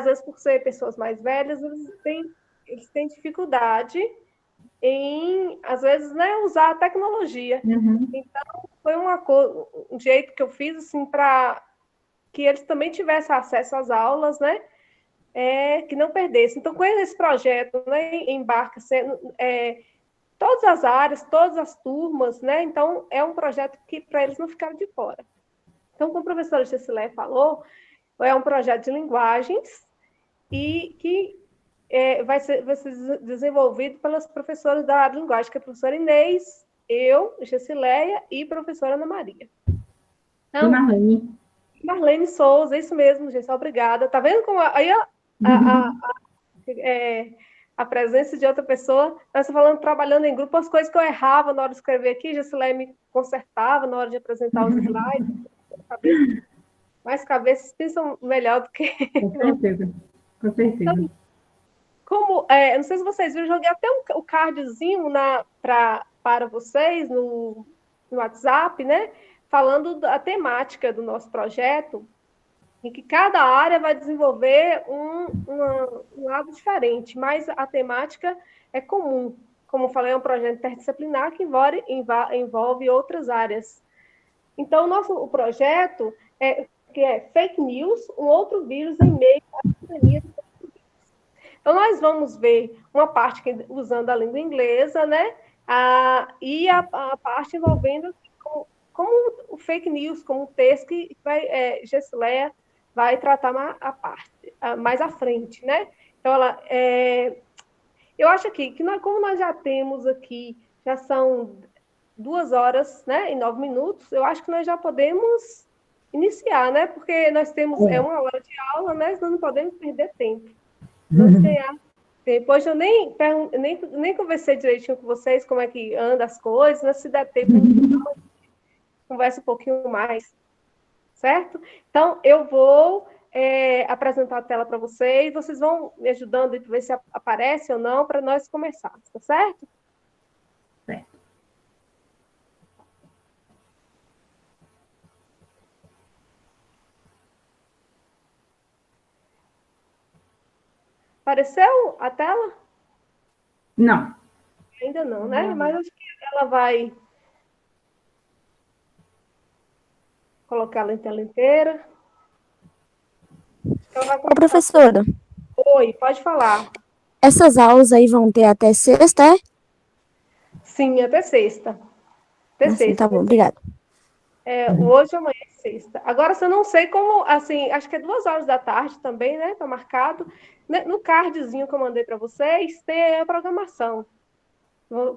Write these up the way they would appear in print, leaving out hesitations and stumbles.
vezes, por ser pessoas mais velhas, eles têm dificuldade em, às vezes, né, usar a tecnologia. Então, foi um jeito que eu fiz, assim, para que eles também tivessem acesso às aulas, né, que não perdessem. Então, com esse projeto, né, embarca todas as áreas, todas as turmas, né, então é um projeto que, para eles não ficarem de fora. Então, como a professora Gessilé falou, é um projeto de linguagens e que vai ser desenvolvido pelas professoras da área de linguagem, que é a professora Inês, eu, Gessileia e a professora Ana Maria. Então, Marlene Souza, isso mesmo, gente, obrigada. Tá vendo como aí a presença de outra pessoa, nós falando, trabalhando em grupo, as coisas que eu errava na hora de escrever aqui, Gessileia me consertava na hora de apresentar os slides, mais cabeças pensam melhor do que... Com certeza, com certeza. Então, não sei se vocês viram, eu joguei até o cardzinho para vocês no WhatsApp, né? Falando da temática do nosso projeto, em que cada área vai desenvolver um lado diferente, mas a temática é comum. Como eu falei, é um projeto interdisciplinar que envolve outras áreas. Então, o projeto que é Fake News, um outro vírus em meio à pandemia. Então, nós vamos ver uma parte usando a língua inglesa, né? E a parte envolvendo como o fake news, como um texto que Gessileia vai tratar mais à frente, né? Então, eu acho aqui que como nós já temos aqui, já são 2 horas, né, e 9 minutos, eu acho que nós já podemos iniciar, né? Porque nós temos 1 hora de aula, né? Nós não podemos perder tempo. Vamos ganhar tempo. Hoje eu nem conversei direitinho com vocês como é que anda as coisas, né? Se der tempo, conversa um pouquinho mais, certo? Então, eu vou apresentar a tela para vocês vão me ajudando para ver se aparece ou não, para nós começarmos, tá certo? Certo. Apareceu a tela? Não. Ainda não, né? Mas acho que ela vai colocá-la em tela inteira. Ô, professora. Oi, pode falar. Essas aulas aí vão ter até sexta, é? Sim, até sexta. Até sexta. Sim, tá bom, obrigada. Hoje, amanhã é sexta. Agora, eu não sei como, assim, acho que é 2 horas da tarde também, né? Tá marcado. No cardzinho que eu mandei para vocês, tem a programação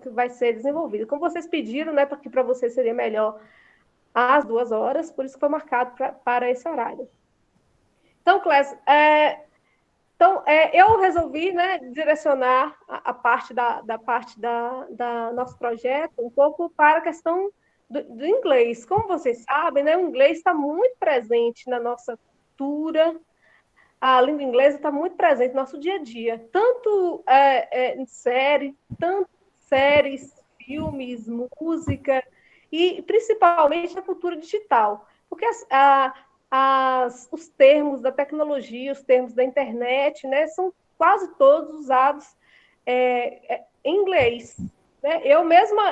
que vai ser desenvolvida. Como vocês pediram, né? Porque para vocês seria melhor às 2 horas, por isso que foi marcado para esse horário. Então, Clécio, eu resolvi, né, direcionar a parte da nosso projeto um pouco para a questão do inglês. Como vocês sabem, né, o inglês está muito presente na nossa cultura, a língua inglesa está muito presente no nosso dia a dia, tanto em séries, filmes, música, e principalmente na cultura digital. Porque os termos da tecnologia, os termos da internet, né, são quase todos usados em inglês. Né? Eu mesma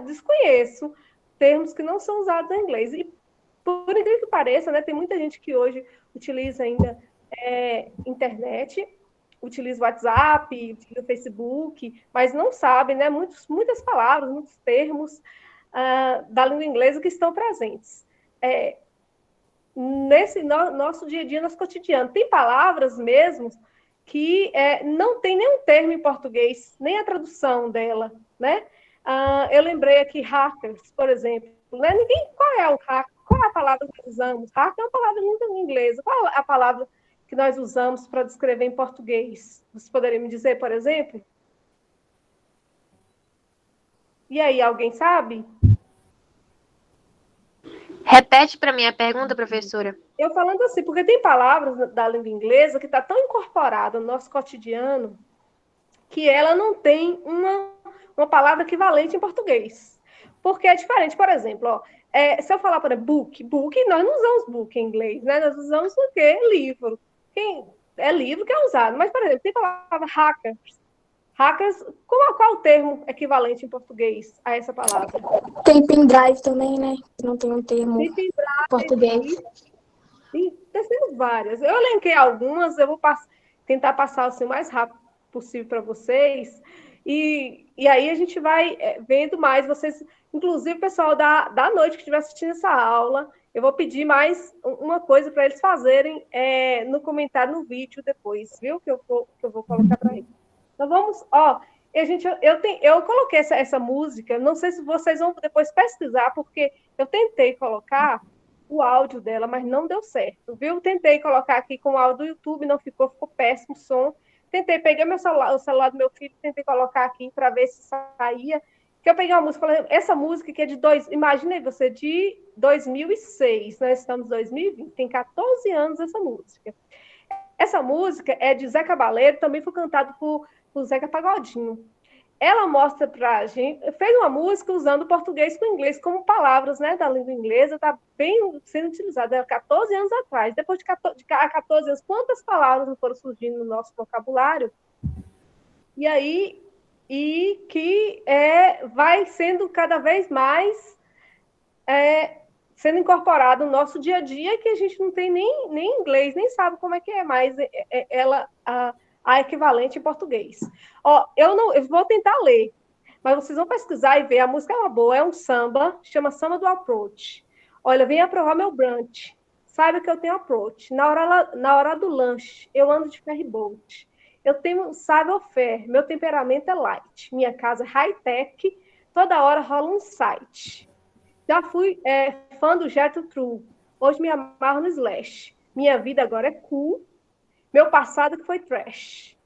desconheço termos que não são usados em inglês. E, por incrível que pareça, né, tem muita gente que hoje utiliza ainda internet, utiliza o WhatsApp, utiliza o Facebook, mas não sabe, né, muitas palavras, muitos termos da língua inglesa que estão presentes. Nesse nosso dia a dia, nosso cotidiano. Tem palavras mesmo que não tem nenhum termo em português, nem a tradução dela, né? Eu lembrei aqui hackers, por exemplo. Né? Qual é o hacker? Qual é a palavra que nós usamos? Hacker é uma palavra em inglês. Qual é a palavra que nós usamos para descrever em português? Você poderia me dizer, por exemplo? E aí, alguém sabe? Repete para mim a pergunta, professora. Eu falando assim, porque tem palavras da língua inglesa que está tão incorporada no nosso cotidiano que ela não tem uma palavra equivalente em português. Porque é diferente, por exemplo, ó, se eu falar, por exemplo, book, nós não usamos book em inglês, né? Nós usamos o quê? Livro. é livro que é usado, mas, por exemplo, tem a palavra hackers. Hackers, qual o termo equivalente em português a essa palavra? Tem pendrive também, né? Não tem um termo Tem pendrive, em português. tem várias. Eu elenquei algumas, eu vou tentar passar assim, o mais rápido possível para vocês. E aí a gente vai vendo mais. Vocês, inclusive, o pessoal da noite que estiver assistindo essa aula, eu vou pedir mais uma coisa para eles fazerem no comentário no vídeo depois, viu? Que eu vou colocar para eles. Então vamos, eu coloquei essa música, não sei se vocês vão depois pesquisar, porque eu tentei colocar o áudio dela, mas não deu certo, viu? Tentei colocar aqui com o áudio do YouTube, não ficou péssimo o som. Tentei pegar o celular do meu filho, tentei colocar aqui para ver se saía. Que eu peguei uma música, essa música que é imagina aí você, de 2006, nós estamos em 2020, tem 14 anos essa música. Essa música é de Zé Cabaleiro, também foi cantado por Zeca Pagodinho. Ela mostra para a gente, fez uma música usando português com inglês como palavras, né, da língua inglesa, está bem sendo utilizada há 14 anos atrás. Depois de 14 anos, quantas palavras não foram surgindo no nosso vocabulário? E aí, que vai sendo cada vez mais sendo incorporado no nosso dia a dia, que a gente não tem nem inglês, nem sabe como é que é mais a equivalente em português. Eu vou tentar ler, mas vocês vão pesquisar e ver, a música é uma boa, é um samba, chama Samba do Approach. Olha, vem aprovar meu brunch, sabe que eu tenho approach. Na hora do lanche, eu ando de ferryboat. Eu tenho savoir-faire, meu temperamento é light, minha casa é high-tech, toda hora rola um site. Já fui fã do Jet True, hoje me amarro no Slash. Minha vida agora é cool, meu passado que foi trash.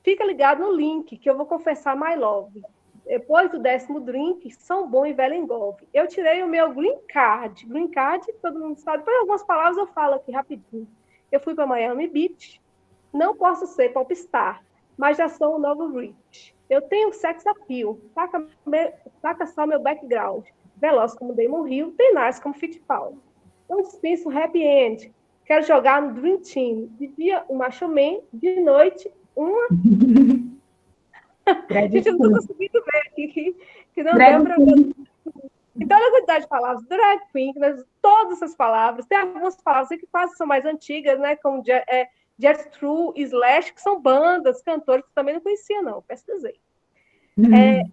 Fica ligado no link, que eu vou confessar my love. Depois do 10º drink, São Bom e Velho engolve. Eu tirei o meu green card. Green card, todo mundo sabe. Depois algumas palavras eu falo aqui rapidinho. Eu fui para Miami Beach. Não posso ser popstar, mas já sou um novo Rich. Eu tenho sex appeal. Saca só meu background. Veloz como Damon Hill, tenaz como Fittipaldi. Não dispenso um happy end. Quero jogar no Dream Team. De dia, um macho man. De noite, uma... Gente, eu não estou conseguindo ver aqui, que não deu para ver. Então, olha a quantidade de palavras. Drag queen, todas essas palavras. Tem algumas palavras que quase são mais antigas, né? Como Jet True, Slash, que são bandas, cantores, que também não conhecia, não. Pesquisei.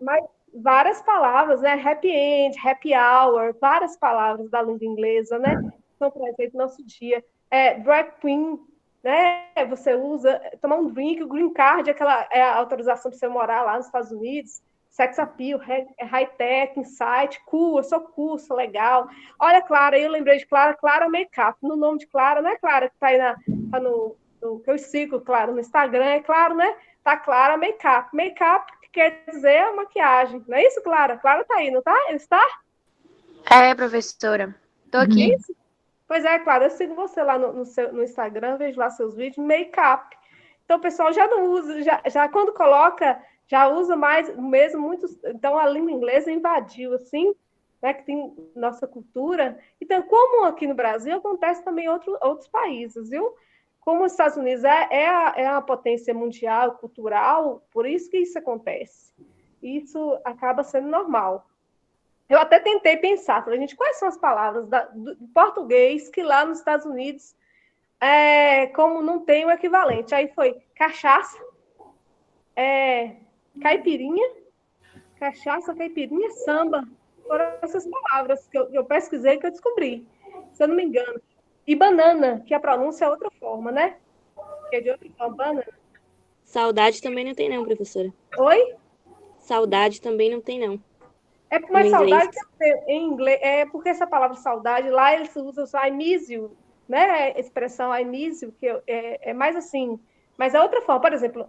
Mas várias palavras, né? Happy end, happy hour, várias palavras da língua inglesa, né? São presentes no nosso dia. Drag queen, né? Você usa, tomar um drink, o green card é a autorização para você morar lá nos Estados Unidos. Sex appeal, high-tech, insight, cool, eu sou legal. Olha, Clara, eu lembrei de Clara Makeup. No nome de Clara, não é Clara que está aí no que eu sigo, claro, no Instagram, é claro, né? Tá Clara Makeup. Makeup quer dizer maquiagem, não é isso, Clara? Clara tá aí, não tá? Ele está? Professora. Tô aqui. Isso? Pois é, Clara, eu sigo você lá no Instagram, vejo lá seus vídeos, make-up. Então, o pessoal já não usa, já quando coloca, já usa mais mesmo muitos. Então, a língua inglesa invadiu, assim, né, que tem nossa cultura. Então, como aqui no Brasil, acontece também em outros países, viu? Como os Estados Unidos é a potência mundial, cultural, por isso que isso acontece. Isso acaba sendo normal. Eu até tentei pensar, falei, gente, quais são as palavras do português que lá nos Estados Unidos, como não tem o equivalente? Aí foi cachaça, caipirinha, samba. Foram essas palavras que eu pesquisei, que eu descobri, se eu não me engano. E banana, que a pronúncia é outra forma, né? Que é de outra forma, banana. Saudade também não tem não, professora. Oi? Saudade também não tem não. Mas saudade em inglês, porque essa palavra saudade, lá eles usam I miss you, né? A expressão I miss you, que é mais assim, mas é outra forma. Por exemplo,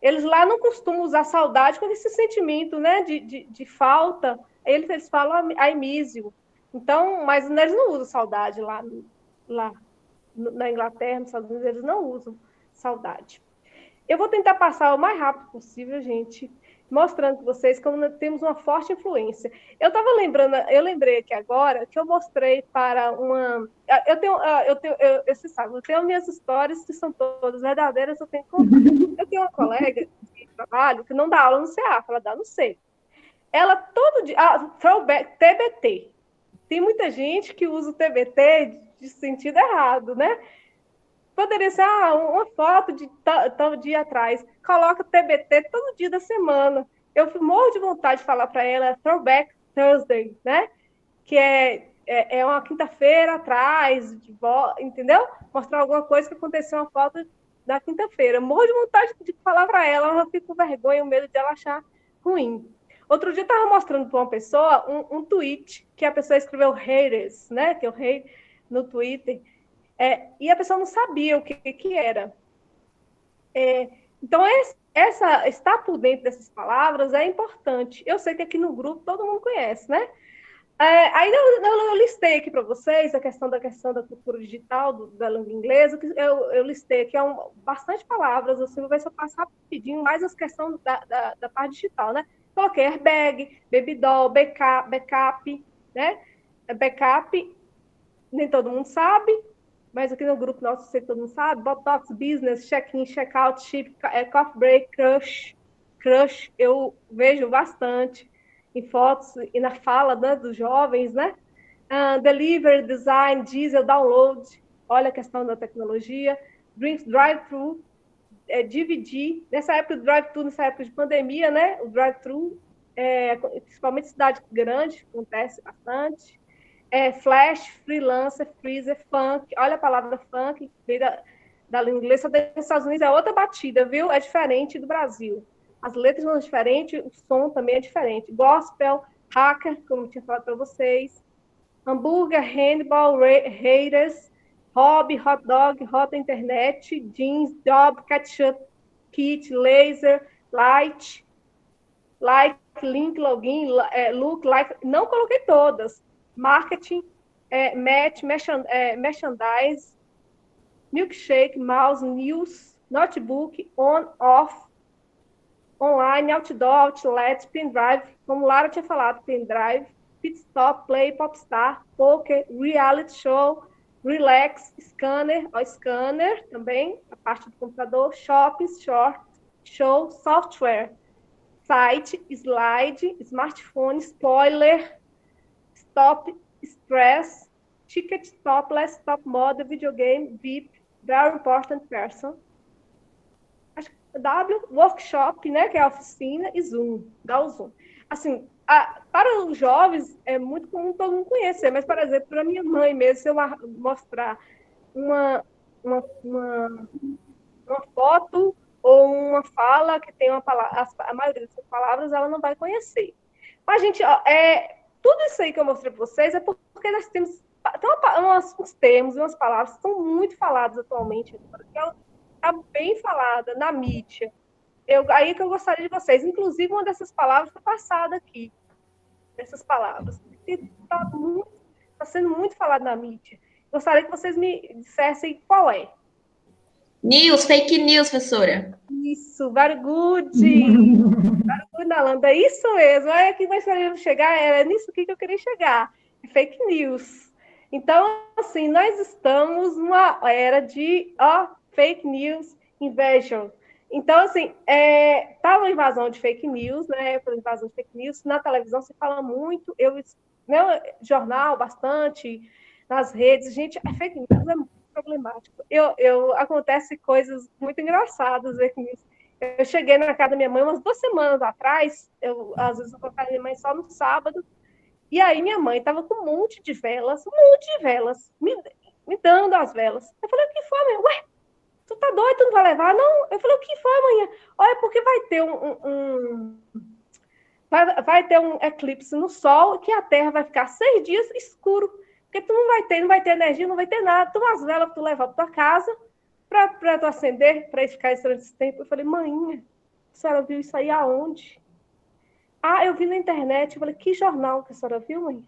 eles lá não costumam usar saudade com esse sentimento, né? De falta. Eles falam I miss you. Então, mas eles não usam saudade lá na Inglaterra, nos Estados Unidos, eles não usam saudade. Eu vou tentar passar o mais rápido possível, gente. mostrando para vocês como nós temos uma forte influência. Eu lembrei aqui agora que eu mostrei para uma... Você sabe, eu tenho minhas histórias que são todas verdadeiras, eu tenho que contar. Eu tenho uma colega de trabalho que não dá aula no CEAF, ela dá no C. Ela todo dia... throwback, TBT. Tem muita gente que usa o TBT de sentido errado, né? Poderia ser uma foto de tal dia atrás. Coloca TBT todo dia da semana. Eu morro de vontade de falar para ela Throwback Thursday, né? Que é uma quinta-feira atrás, entendeu? Mostrar alguma coisa que aconteceu, uma foto da quinta-feira. Morro de vontade de falar para ela, eu fico com vergonha, o medo de ela achar ruim. Outro dia eu estava mostrando para uma pessoa um tweet que a pessoa escreveu haters, né? Que eu hate no Twitter. E a pessoa não sabia o que era. Então, estar por dentro dessas palavras é importante. Eu sei que aqui no grupo todo mundo conhece, né? Aí eu listei aqui para vocês a questão da cultura digital, da língua inglesa, que eu listei aqui bastante palavras, assim, vou ver se eu passo rapidinho mais as questões da parte digital, né? Coloquei airbag, baby doll, backup, né? Backup, nem todo mundo sabe, mas aqui no grupo nosso, sei que todo mundo sabe, Botox, business, check-in, check-out, chip, coffee break, crush, eu vejo bastante em fotos e na fala, né, dos jovens, né? Delivery, design, diesel, download, olha a questão da tecnologia, drinks, drive-thru, DVD, nessa época de pandemia, né? O drive-thru, principalmente em cidade grande, acontece bastante. Flash, freelancer, freezer, funk. Olha a palavra funk, veio da língua inglesa, dos Estados Unidos é outra batida, viu? É diferente do Brasil. As letras são diferentes, o som também é diferente. Gospel, hacker, como eu tinha falado para vocês. Hambúrguer, handball, haters, hobby, hot dog, hot internet, jeans, job, ketchup, kit, laser, light, like, link, login, look, like. Não coloquei todas. Marketing, match, merchandise, milkshake, mouse, news, notebook, on, off, online, outdoor, outlet, pendrive, como Lara tinha falado, pendrive, pit stop, play, popstar, poker, reality show, relax, scanner também, a parte do computador, shopping, short, show, software, site, slide, smartphone, spoiler, stop, stress, ticket, topless, top model, videogame, VIP, very important person. W, workshop, né, que é a oficina, e Zoom, dá o Zoom. Assim, para os jovens, é muito comum todo mundo conhecer, mas, por exemplo, para minha mãe mesmo, se eu mostrar uma foto ou uma fala que tem uma palavra, a maioria dessas palavras, ela não vai conhecer. Mas, gente, tudo isso aí que eu mostrei para vocês é porque nós temos uns termos e umas palavras que são muito faladas atualmente, que está bem falada na mídia. Aí que eu gostaria de vocês, inclusive uma dessas palavras foi passada aqui, dessas palavras, está sendo muito falada na mídia. Gostaria que vocês me dissessem qual é. News, fake news, professora. Isso, very good. Very good, Nalanda, é isso mesmo. Olha aqui, nós queríamos chegar, era nisso aqui que eu queria chegar, fake news. Então, assim, nós estamos numa era de fake news invasion. Então, assim, tá uma invasão de fake news, né? Por invasão de fake news, na televisão se fala muito, jornal bastante, nas redes, gente, fake news é muito problemático. Acontece coisas muito engraçadas, fake news. Eu cheguei na casa da minha mãe umas 2 semanas atrás, às vezes eu colocava minha mãe só no sábado, e aí minha mãe estava com um monte de velas, me dando as velas. Eu falei, o que foi, mãe? Ué, tu tá doido, tu não vai levar? Não. Eu falei, o que foi, amanhã? Olha, porque vai ter vai ter um eclipse no sol, que a Terra vai ficar 6 dias escuro, porque tu não vai ter energia, não vai ter nada. Tu as velas que tu levar para tua casa, para tu acender, para ficar durante esse tempo. Eu falei, mãinha, a senhora viu isso aí aonde? Eu vi na internet. Eu falei, que jornal que a senhora viu, mãe?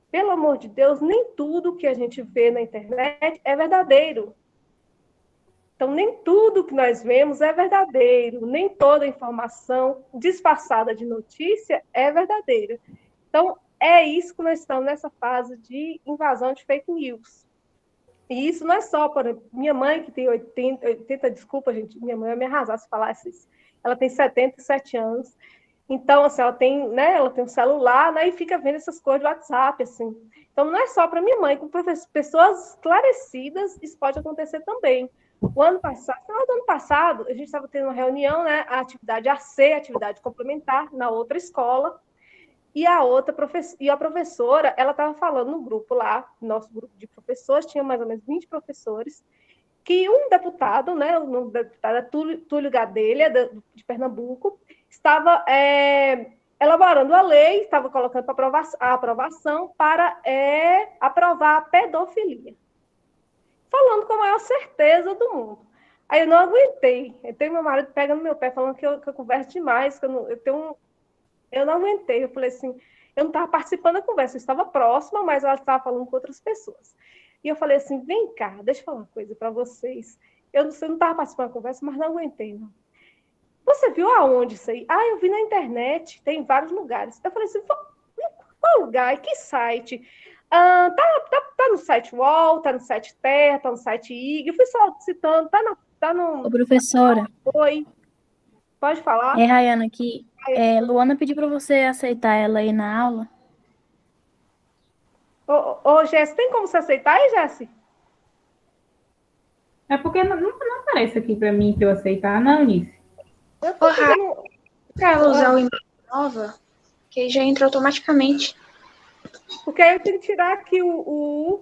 Pelo amor de Deus, nem tudo que a gente vê na internet é verdadeiro. Então, nem tudo que nós vemos é verdadeiro, nem toda informação disfarçada de notícia é verdadeira. Então, é isso que nós estamos nessa fase de invasão de fake news. E isso não é só, por exemplo, minha mãe, que tem 80, desculpa, gente, minha mãe vai me arrasar se falasse isso. Ela tem 77 anos. Então, assim, ela tem um celular, né, e fica vendo essas coisas do WhatsApp, assim. Então, não é só para minha mãe, com pessoas esclarecidas, isso pode acontecer também. O ano passado, no final do ano passado, a gente estava tendo uma reunião, né, a atividade AC, atividade complementar, na outra escola, e a professora, ela estava falando no grupo lá, nosso grupo de professores, tinha mais ou menos 20 professores, que um deputado, né, o nome do deputado é Túlio Gadelha, de Pernambuco, estava elaborando a lei, estava colocando para aprovação para aprovar a pedofilia. Falando com a maior certeza do mundo. Aí eu não aguentei. Eu tenho meu marido pegando no meu pé, falando que eu converso demais, que eu não aguentei. Eu falei assim, eu não estava participando da conversa, eu estava próxima, mas ela estava falando com outras pessoas. E eu falei assim, vem cá, deixa eu falar uma coisa para vocês. Eu não estava participando da conversa, mas não aguentei, não. Você viu aonde isso aí? Ah, eu vi na internet, tem em vários lugares. Eu falei assim, qual lugar? Que site? Tá no site UOL, tá no site Terra, tá no site IG. Eu fui só citando, tá no... Ô, professora, Oi, pode falar? é Rayana aqui. Luana pediu para você aceitar ela aí na aula. Ô, Jéssica, tem como você aceitar aí, Jéssica? É porque não aparece aqui para mim que eu aceitar, não, Nice. Eu tô fazendo... Para ela usar o e-mail nova, que aí já entra automaticamente. Porque aí eu tenho que tirar aqui o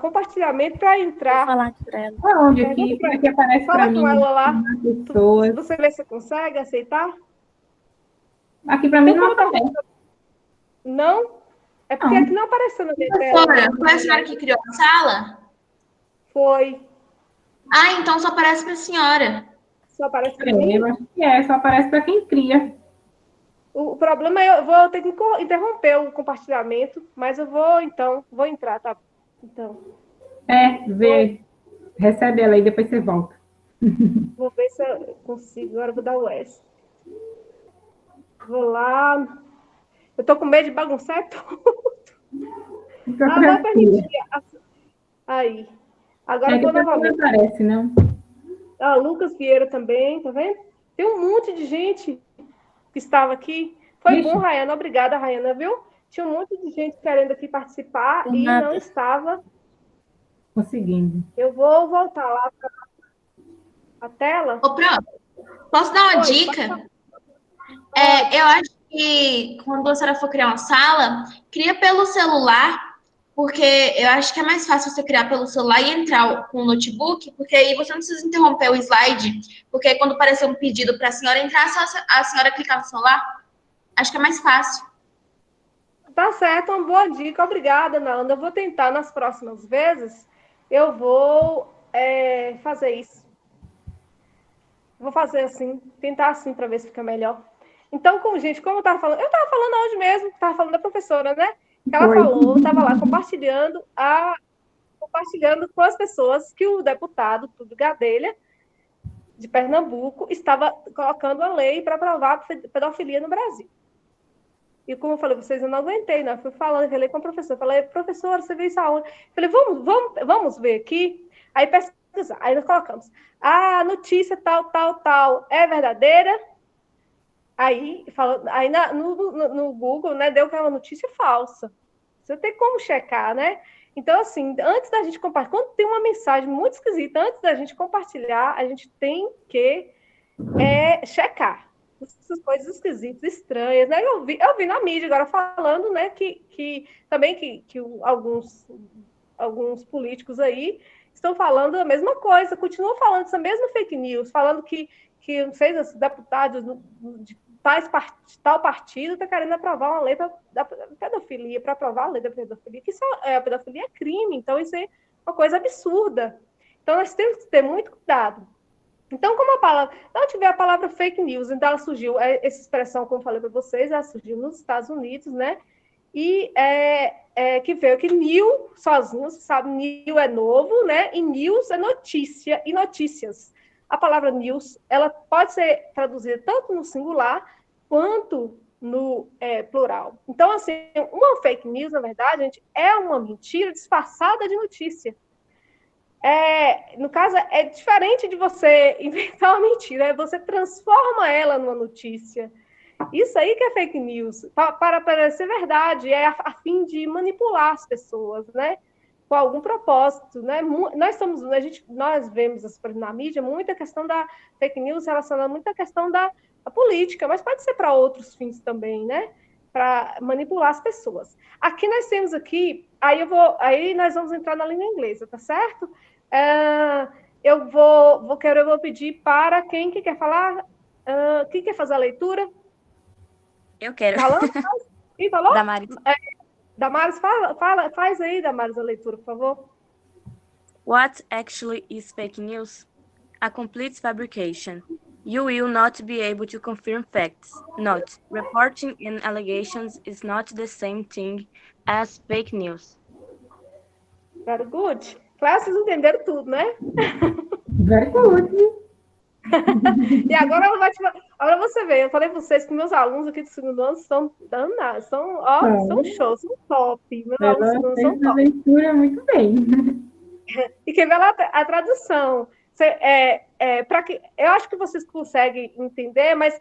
compartilhamento para entrar. Vou falar aqui para ela. Aonde aqui? Como é que aparece para Fala mim? com ela lá. Pessoas. Você vê se você consegue aceitar? Aqui para mim não aparece. Não? É porque Não. aqui não apareceu na minha tela. Professora, foi a senhora que criou a sala? Foi. Ah, então só aparece para a senhora. Só aparece para mim. Eu acho que só aparece para quem cria. O problema é eu vou ter que interromper o compartilhamento, mas eu vou entrar, tá? Então, Recebe ela aí, depois você volta. vou ver se eu consigo. Agora eu vou dar o S. Vou lá. Eu tô com medo de bagunçar tudo. Não permitir. Aí. Agora eu vou novamente. Não aparece, não. Lucas Vieira também, tá vendo? Tem um monte de gente que estava aqui. Foi bom, Rayana. Obrigada, Rayana, viu? Tinha um monte de gente querendo aqui participar e não estava conseguindo. Eu vou voltar lá para a tela. Ô, pronto. Posso dar uma dica? Eu acho que quando a senhora for criar uma sala, cria pelo celular, porque eu acho que é mais fácil você criar pelo celular e entrar com o notebook, porque aí você não precisa interromper o slide, porque quando aparecer um pedido para a senhora entrar, só a senhora clicar no celular. Acho que é mais fácil. Tá certo, uma boa dica. Obrigada, Nanda. Eu vou tentar nas próximas vezes. Eu vou fazer isso. Vou fazer assim, tentar assim para ver se fica melhor. Então, como eu estava falando hoje mesmo, estava falando da professora, né? Que ela falou, estava lá compartilhando com as pessoas que o deputado Túlio Gadelha, de Pernambuco, estava colocando a lei para aprovar a pedofilia no Brasil. E como eu falei, vocês, eu não aguentei, né? Eu fui falando, falei com a professora, falei, professora, você viu isso aonde? Falei, vamos ver aqui. Aí pesquisar, aí nós colocamos, notícia tal, é verdadeira? Aí no Google, né, deu que é uma notícia falsa. Você tem como checar, né? Então, assim, antes da gente compartilhar, quando tem uma mensagem muito esquisita, antes da gente compartilhar, a gente tem que checar essas coisas esquisitas, estranhas, né? Eu vi na mídia agora falando, né, que alguns políticos aí estão falando a mesma coisa, continuam falando essa mesma fake news, falando que não sei, os deputados de tal partido está querendo aprovar uma lei da pedofilia, para aprovar a lei da pedofilia, que a pedofilia é crime, então isso é uma coisa absurda. Então nós temos que ter muito cuidado. Então, como não tiver a palavra fake news, então ela surgiu, essa expressão, como eu falei para vocês, ela surgiu nos Estados Unidos, né? E que veio aqui, new, sozinho, você sabe, new é novo, né? E news é notícia e notícias. A palavra news, ela pode ser traduzida tanto no singular quanto no plural. Então, assim, uma fake news, na verdade, gente, é uma mentira disfarçada de notícia. No caso, é diferente de você inventar uma mentira, você transforma ela numa notícia. Isso aí que é fake news, para parecer verdade, é a fim de manipular as pessoas, né? Com algum propósito, né? Nós vemos na mídia muita questão da fake news relacionada muita questão da política, mas pode ser para outros fins também, né? Para manipular as pessoas. Aqui nós temos aí nós vamos entrar na língua inglesa, tá certo? Eu vou pedir para quem que quer falar, quem quer fazer a leitura? Eu quero. Quem falou? Damares. Damares, faz aí, Damares, a leitura, por favor. What actually is fake news? A complete fabrication. You will not be able to confirm facts. Note, reporting and allegations is not the same thing as fake news. Very good. Claro, vocês entenderam tudo, né? Very good. E agora agora você vê, eu falei para vocês que meus alunos aqui do segundo ano são danados, são shows, são top. Meus alunos do segundo ano são top. Leitura muito bem. E quer ver lá a tradução? Eu acho que vocês conseguem entender, mas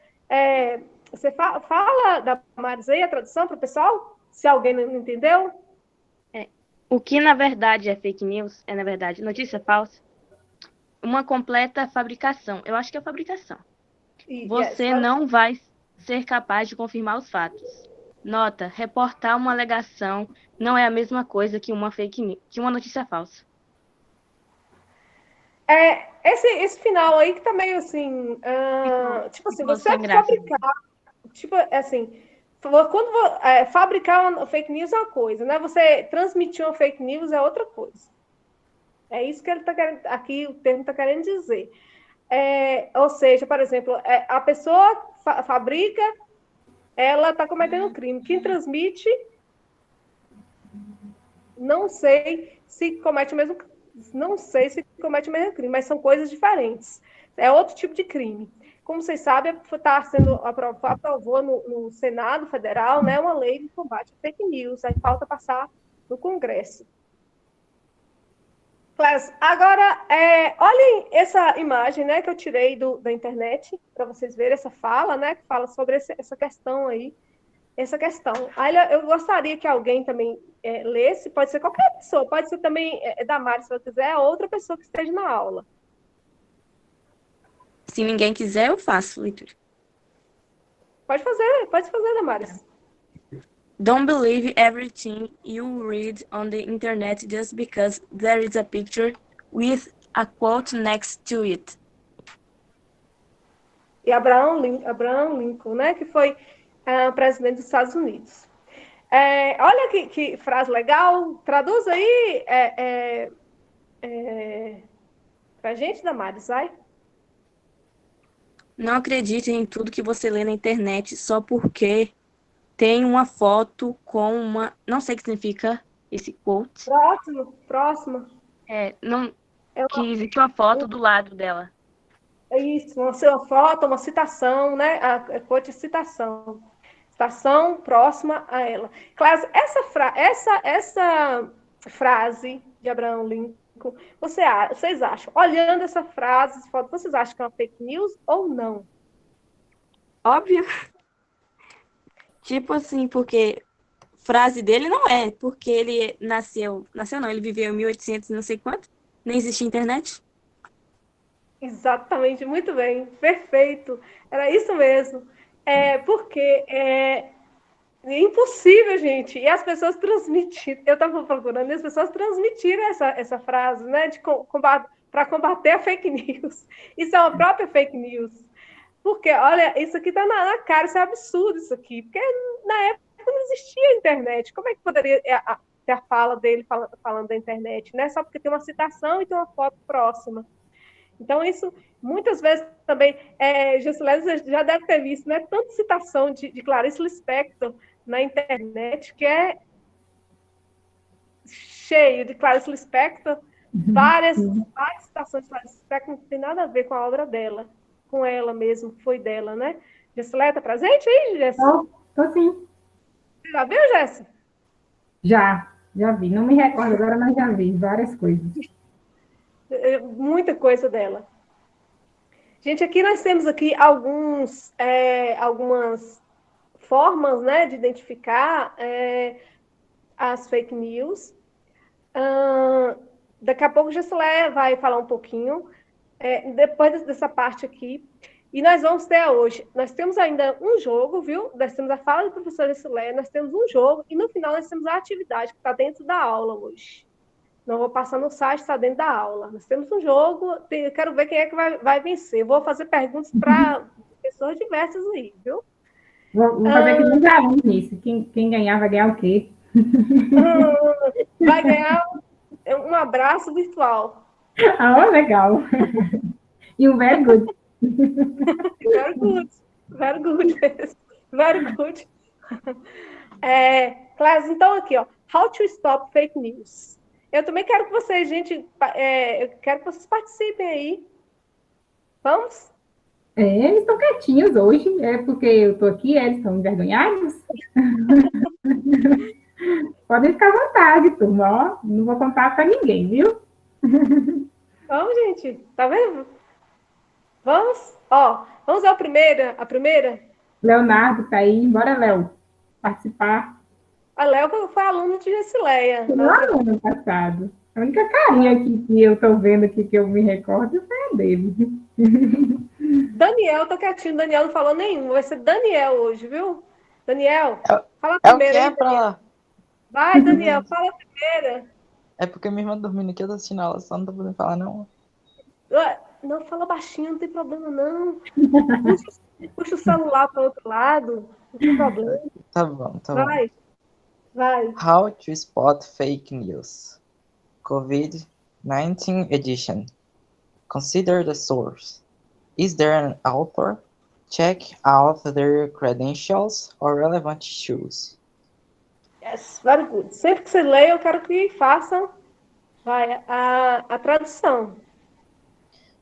você fala da Marisei a tradução para o pessoal? Se alguém não entendeu? O que, na verdade, é fake news, na verdade, notícia falsa. Uma completa fabricação. Eu acho que é fabricação. Você não vai ser capaz de confirmar os fatos. Nota, reportar uma alegação não é a mesma coisa que uma fake news, que uma notícia falsa. Esse final aí que tá meio assim, tipo assim, você fabricar, tipo assim, quando fabricar uma fake news é uma coisa, né? Você transmitir uma fake news é outra coisa. É isso que ele está querendo, aqui o termo está querendo dizer. Ou seja, por exemplo, a pessoa fabrica, ela está cometendo um crime. Quem transmite, não sei se comete o mesmo crime, mas são coisas diferentes. É outro tipo de crime. Como vocês sabem, aprovou no Senado Federal, né, uma lei de combate à fake news. Aí falta passar no Congresso. Class, agora, olhem essa imagem, né, que eu tirei da internet, para vocês verem essa fala, né, que fala sobre essa questão aí, Aí eu gostaria que alguém também lesse, pode ser qualquer pessoa, pode ser também Damares, se você quiser, outra pessoa que esteja na aula. Se ninguém quiser, eu faço leitura. Pode fazer, Damares. Don't believe everything you read on the internet just because there is a picture with a quote next to it. E Abraham Lincoln, né, que foi presidente dos Estados Unidos. Olha que frase legal. Traduz aí pra gente, Damares, vai. Não acredite em tudo que você lê na internet só porque tem uma foto com uma... Não sei o que significa esse quote. Próximo. Que existe uma foto do lado dela. É isso, uma foto, uma citação, né? A quote é citação. Citação próxima a ela. Claro, essa frase de Abraham Lincoln, vocês acham, olhando essa frase, vocês acham que é uma fake news ou não? Óbvio. Tipo assim, porque frase dele não é, porque ele nasceu não, ele viveu em 1800 não sei quanto, nem existia internet. Exatamente, muito bem, perfeito, era isso mesmo, porque é impossível, gente, e as pessoas transmitiram, eu estava procurando, e as pessoas transmitiram essa frase, né, para combater a fake news, isso é uma própria fake news. Porque, olha, isso aqui está na cara, isso é absurdo isso aqui, porque na época não existia internet. Como é que poderia ter a fala dele falando da internet, né? Só porque tem uma citação e tem uma foto próxima. Então, isso, muitas vezes também, Juscelino já deve ter visto, né? Tanta citação de Clarice Lispector na internet, que cheio de Clarice Lispector, várias citações de Clarice Lispector não tem nada a ver com a obra dela, com ela mesmo, foi dela, né? Gessileia, tá presente aí, Jéssica? Tô sim. Você já viu, Jéssica? Já vi. Não me recordo agora, mas já vi várias coisas. Muita coisa dela. Gente, aqui nós temos aqui algumas formas, né, de identificar as fake news. Daqui a pouco o Gessileia vai falar um pouquinho, depois dessa parte aqui. E nós vamos ter hoje, nós temos ainda um jogo, viu? Nós temos a fala do professor Gessileia, nós temos um jogo, e no final nós temos a atividade que está dentro da aula hoje. Não vou passar no site, está dentro da aula. Nós temos um jogo, eu quero ver quem é que vai vencer. Eu vou fazer perguntas para pessoas diversas aí, viu? Vou fazer que nunca nisso. Quem ganhar vai ganhar o quê? Vai ganhar um abraço virtual. Ah, legal. E um very good. Very good. Very good. Very good. Class, então aqui, ó. How to stop fake news. Eu também quero que vocês, gente, eu quero que vocês participem aí. Vamos? Eles estão quietinhos hoje, porque eu estou aqui, eles estão envergonhados. Podem ficar à vontade, turma. Ó, não vou contar para ninguém, viu? Vamos, gente. Tá vendo? Vamos? Ó, vamos à primeira. A primeira? Leonardo está aí. Bora, Léo, participar. A Léo foi aluna de Gessileia. Não, ano passado. A única carinha aqui que eu estou vendo aqui que eu me recordo foi a dele. Daniel, tá quietinho. Daniel não falou nenhum. Vai ser Daniel hoje, viu? Daniel, fala É o primeiro. que é pra lá? Vai, Daniel, fala primeiro. É porque minha irmã dormindo aqui, eu tô assistindo ela, só não tô podendo falar, não. Não, fala baixinho, não tem problema, não. Puxa o celular para o outro lado, não tem problema. Tá bom, tá bom. Vai. How to spot fake news. COVID-19 edition. Consider the source. Is there an author? Check out their credentials or relevant issues. Yes, very good. Sempre que você lê, eu quero que façam a tradução.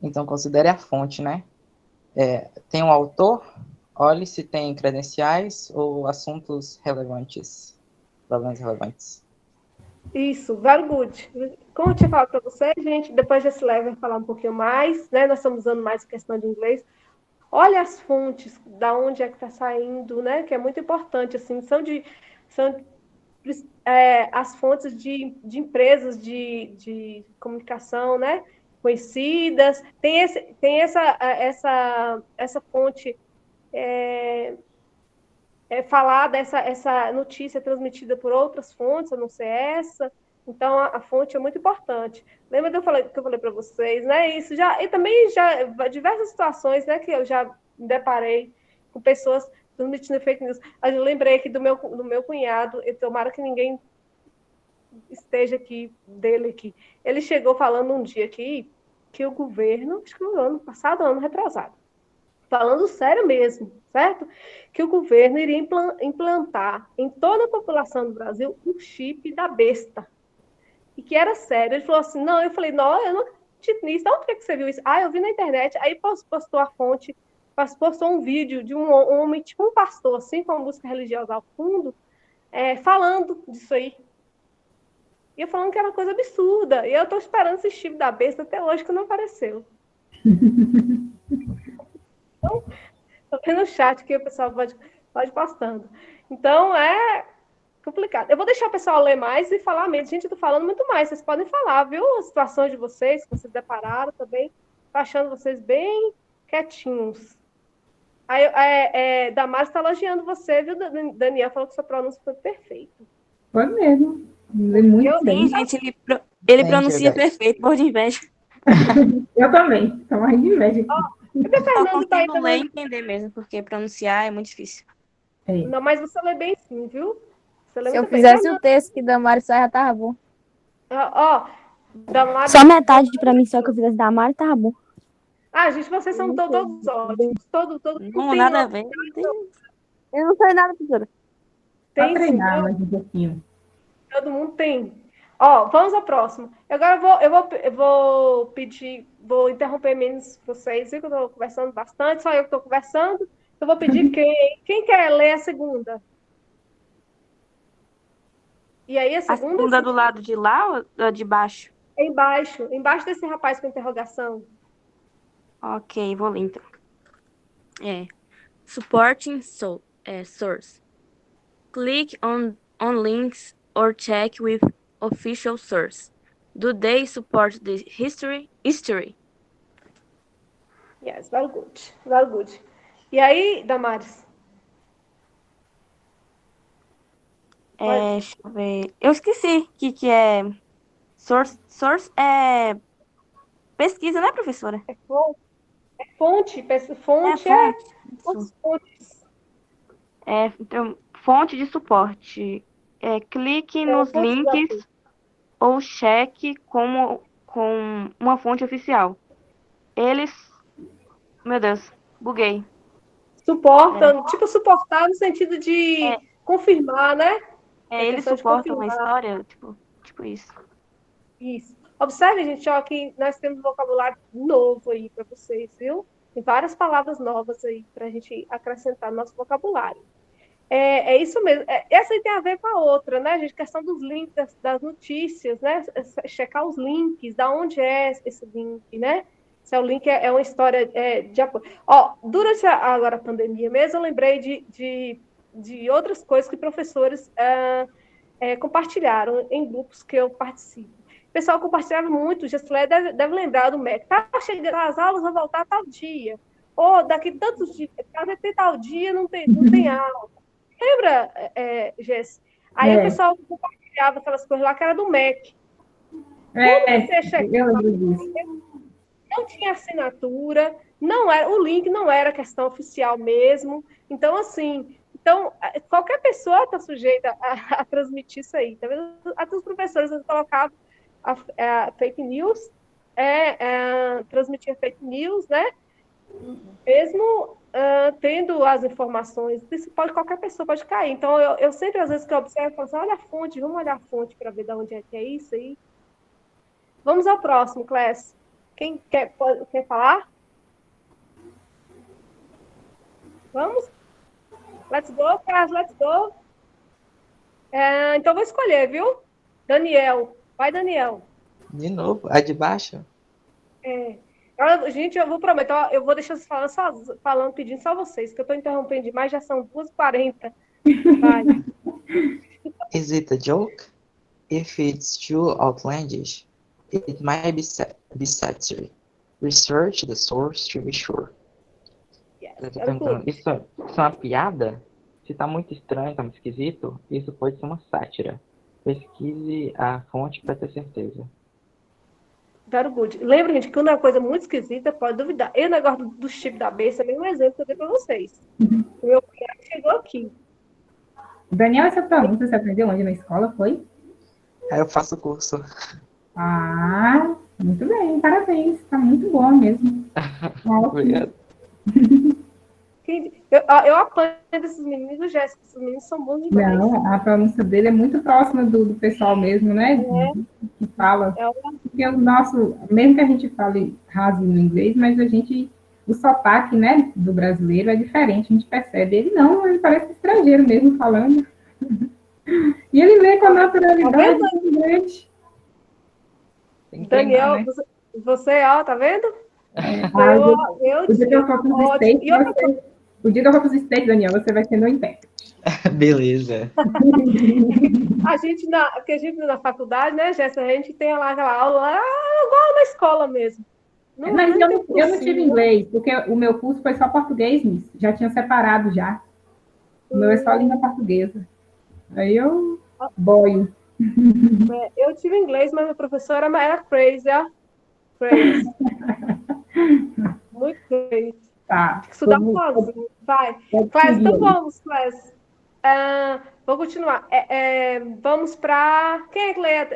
Então, considere a fonte, né? Tem um autor? Olhe se tem credenciais ou assuntos relevantes, problemas relevantes. Isso, very good. Como eu tinha falado para vocês, gente, depois desse level falar um pouquinho mais, né? Nós estamos usando mais a questão de inglês. Olha as fontes, da onde é que está saindo, né? Que é muito importante, assim, são as fontes de empresas de comunicação, né? Conhecidas. Tem essa fonte falada, essa notícia transmitida por outras fontes, a não ser essa. Então, a fonte é muito importante. Lembra que eu falei para vocês, né? Isso e também diversas situações, né, que eu já me deparei com pessoas transmitindo fake news. Eu lembrei aqui do meu cunhado, e tomara que ninguém esteja dele aqui. Ele chegou falando um dia aqui que o governo, acho que no ano passado, ano retrasado, falando sério mesmo, certo? Que o governo iria implantar em toda a população do Brasil um chip da besta. E que era sério. Ele falou assim, não, eu falei, não, eu não acredito nisso. Onde é que você viu isso? Eu vi na internet. Aí postou a fonte, postou um vídeo de um homem, tipo um pastor, assim, com uma música religiosa ao fundo, falando disso aí. E eu falando que era uma coisa absurda. E eu estou esperando esse chip da besta até hoje, que não apareceu. Então, estou vendo no chat que o pessoal pode postando. Então, é complicado. Eu vou deixar o pessoal ler mais e falar menos. Gente, eu tô falando muito mais. Vocês podem falar, viu? As situações de vocês, que vocês depararam também. Tô achando vocês bem quietinhos. Damares está elogiando você, viu, Daniel? Falou que sua pronúncia foi perfeita. Foi mesmo. Muito bem. Sim, gente, ele pronuncia perfeito, por de inveja. Eu também. Tô morrendo de inveja aqui. Só consigo ler e entender mesmo, porque pronunciar é muito difícil. Não, mas você lê bem sim, viu? Se eu fizesse o texto que Damares já tava bom. Damares... Só metade pra mim, só que eu fizesse Damares, tava bom. Gente, vocês são todos ótimos. Não, nada a ver. Eu não sei nada, professora. Tem treinar mais um pouquinho. Todo mundo tem. Ó, vamos ao próximo. Agora eu vou pedir, vou interromper menos vocês, viu que eu estou conversando bastante, só eu que estou conversando. Eu vou pedir quem quer ler a segunda? E aí a A segunda segunda do lado de lá ou de baixo? é embaixo desse rapaz com interrogação. Ok, vou ler então. Supporting source. Click on links or check with official source. Do they support the history? Yes, very good. Very good. E aí, Damares? Deixa eu ver. Eu esqueci o que é source. Source é pesquisa, né, professora? É fonte. Fonte Isso. fontes. Então, fonte de suporte. Clique nos fonte de links ou cheque com uma fonte oficial. Eles... Meu Deus, buguei. Suportam, tipo suportar no sentido de confirmar, né? Eles suportam a história, tipo isso. Isso. Observe, gente, ó, que nós temos um vocabulário novo aí para vocês, viu? Tem várias palavras novas aí para a gente acrescentar no nosso vocabulário. É isso mesmo. Essa aí tem a ver com a outra, né, gente? Questão dos links, das notícias, né? Checar os links, da onde é esse link, né? Se é o link é uma história de apoio. Ó, durante agora a pandemia mesmo, eu lembrei de outras coisas que professores compartilharam em grupos que eu participo. O pessoal compartilhava muito, o Gessilé deve lembrar do MEC. Tá chegando, as aulas vão voltar tal dia. Ou daqui tantos dias, até tal dia não tem aula. Lembra, Jess? Aí o pessoal compartilhava aquelas coisas lá que era do MEC. Eu lembro disso. Não tinha assinatura, o link não era questão oficial mesmo. Então, assim, qualquer pessoa está sujeita a transmitir isso aí. Tá vendo? Até os professores colocavam a fake news, transmitir fake news, né? Mesmo tendo as informações, qualquer pessoa pode cair. Então, eu sempre, às vezes, que eu observo, falo assim, olha a fonte, vamos olhar a fonte para ver de onde é que é isso aí. Vamos ao próximo, Clécio. Quem quer falar? Vamos? Let's go, Clécio, let's go. Então, vou escolher, viu? Daniel. Vai, Daniel. De novo, a de baixo? Gente, eu vou prometer, eu vou deixar vocês falando, pedindo só vocês, que eu estou interrompendo demais, já são 2h40. Vai. Is it a joke? If it's too outlandish, it might be satire. Research the source to be sure. Yes, Isso é uma piada? Se tá muito estranho, tá muito esquisito, isso pode ser uma sátira. Pesquise a fonte para ter certeza. Very good. Lembra, gente, que quando é uma coisa muito esquisita, pode duvidar. E o negócio do chip da besta é mesmo exemplo que eu dei para vocês. O meu cunhado chegou aqui. Daniel, essa pergunta você aprendeu onde na escola, foi? Eu faço curso. Ah, muito bem, parabéns. Tá muito bom mesmo. Obrigado. Eu apanho desses meninos, Jéssica. Esses meninos são bons demais. Não, a pronúncia dele é muito próxima do pessoal mesmo, né? Que fala. Porque o nosso, mesmo que a gente fale raso no inglês, mas o sotaque, né, do brasileiro é diferente, a gente percebe. Ele parece estrangeiro mesmo falando. E ele lê com a naturalidade do inglês. Daniel, né? Você, tá vendo? O dia que eu for para os States, Daniel, você vai ser meu intérprete. Beleza. A gente na faculdade, né, Jéssica, a gente tem lá aquela aula igual na escola mesmo. Mas eu não tive inglês, porque o meu curso foi só português, Miss. Já tinha separado já. O meu é só língua portuguesa. Aí eu boio. Eu tive inglês, mas minha professora era crazy, ó. Crazy. Muito crazy. Tá. Tem que estudar sozinho. Vai. Clécio, então vamos, Clécio. Vou continuar. Vamos para... Quem é que lê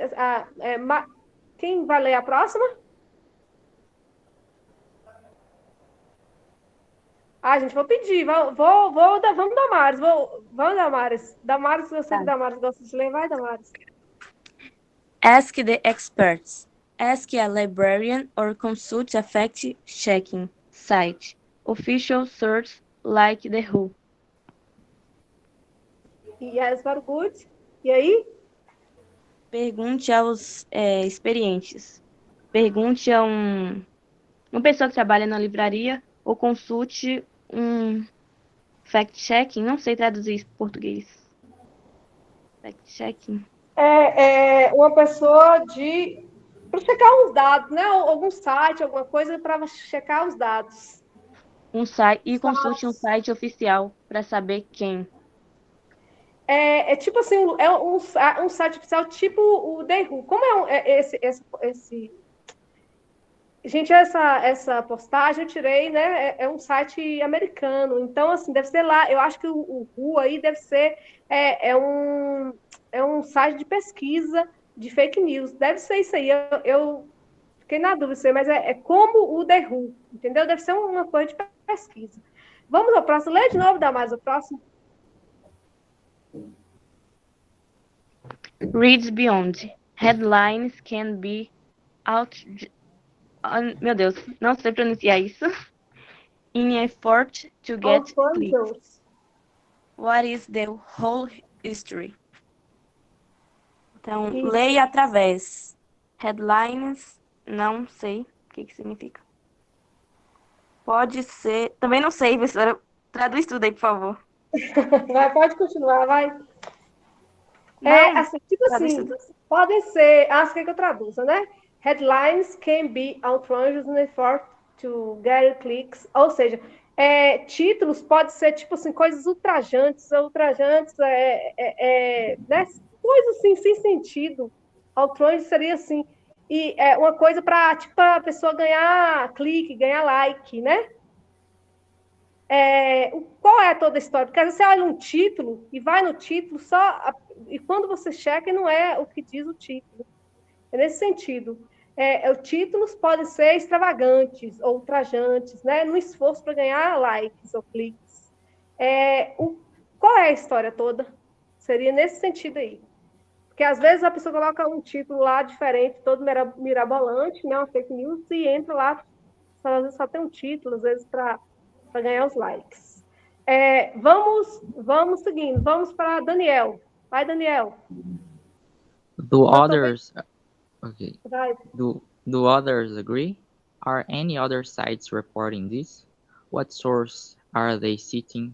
quem vai ler a próxima? Gente, vou pedir. Vamos, Damares. Vamos, Damares. Damares, eu sei que Damares gosta de ler. Vai, Damares. Ask the experts. Ask a librarian or consult a fact-checking site. Official source like The Who. Yes, very good. E aí? Pergunte aos experientes. Pergunte a uma pessoa que trabalha na livraria ou consulte um fact-checking. Não sei traduzir isso para português. Fact-checking. É uma pessoa para checar os dados, né? Algum site, alguma coisa para checar os dados. E consulte um site oficial para saber quem. É tipo assim, um site oficial tipo o The Who. Como esse... Gente, essa postagem eu tirei, né? É um site americano. Então, assim, deve ser lá. Eu acho que o Who aí deve ser um site de pesquisa de fake news. Deve ser isso aí. Eu fiquei na dúvida, mas é como o The Who, entendeu? Deve ser uma coisa de pesquisa. Vamos ao próximo. Lê de novo, Damaso, o próximo. Reads beyond. Headlines can be meu Deus, não sei pronunciar isso. In effort to get clicks. What is the whole history? Então, leia através. Headlines, não sei o que significa. Pode ser... Também não sei, professora. Traduz tudo aí, por favor. Pode continuar, vai. Podem ser... Você quer que eu traduza, né? Headlines can be outrageous in effort to get clicks. Ou seja, títulos pode ser, tipo assim, coisas ultrajantes, né? Coisas assim, sem sentido. Outrage seria assim. E uma coisa para tipo, a pessoa ganhar clique, ganhar like, né? Qual é toda a história? Porque às vezes você olha um título e vai no título e quando você checa, não é o que diz o título. É nesse sentido. Os títulos podem ser extravagantes ou ultrajantes, né? No esforço para ganhar likes ou cliques. Qual é a história toda? Seria nesse sentido aí. Porque às vezes a pessoa coloca um título lá diferente, todo mirabolante, né? Uma fake news, e entra lá, às vezes só tem um título, às vezes para ganhar os likes. Vamos seguindo, vamos para Daniel. Vai, Daniel. Do others agree? Are any other sites reporting this? What source are they citing?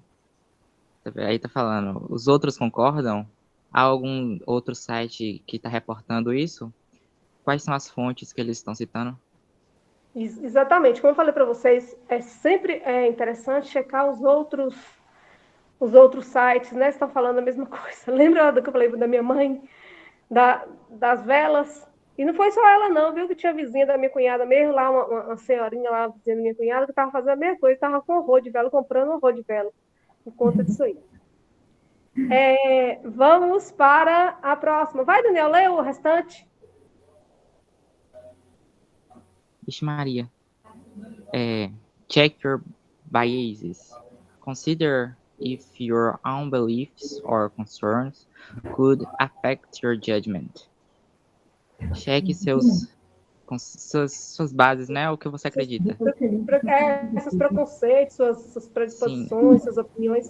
Aí tá falando, os outros concordam? Há algum outro site que está reportando isso? Quais são as fontes que eles estão citando? Exatamente. Como eu falei para vocês, sempre interessante checar os outros sites, né? Estão falando a mesma coisa. Lembra do que eu falei da minha mãe? Das velas? E não foi só ela, não, viu? Que tinha a vizinha da minha cunhada mesmo, lá, uma senhorinha lá, vizinha da minha cunhada, que estava fazendo a mesma coisa, estava com horror de vela, comprando horror de vela, por conta disso aí. Vamos para a próxima. Vai, Daniel, lê o restante. Vixe Maria. Check your biases. Consider if your own beliefs or concerns could affect your judgment. Cheque suas bases, né? O que você acredita. Seus preconceitos, suas predisposições, suas opiniões.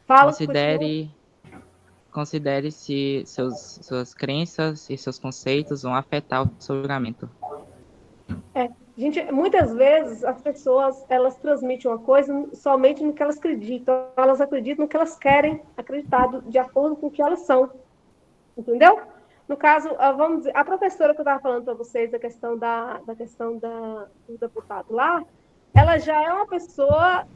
Fala, considere se suas crenças e seus conceitos vão afetar o seu julgamento. Gente, muitas vezes as pessoas, elas transmitem uma coisa somente no que elas acreditam. Elas acreditam no que elas querem acreditar, de acordo com o que elas são. Entendeu? No caso, vamos dizer, a professora que eu estava falando para vocês, da questão do deputado lá, ela já é uma pessoa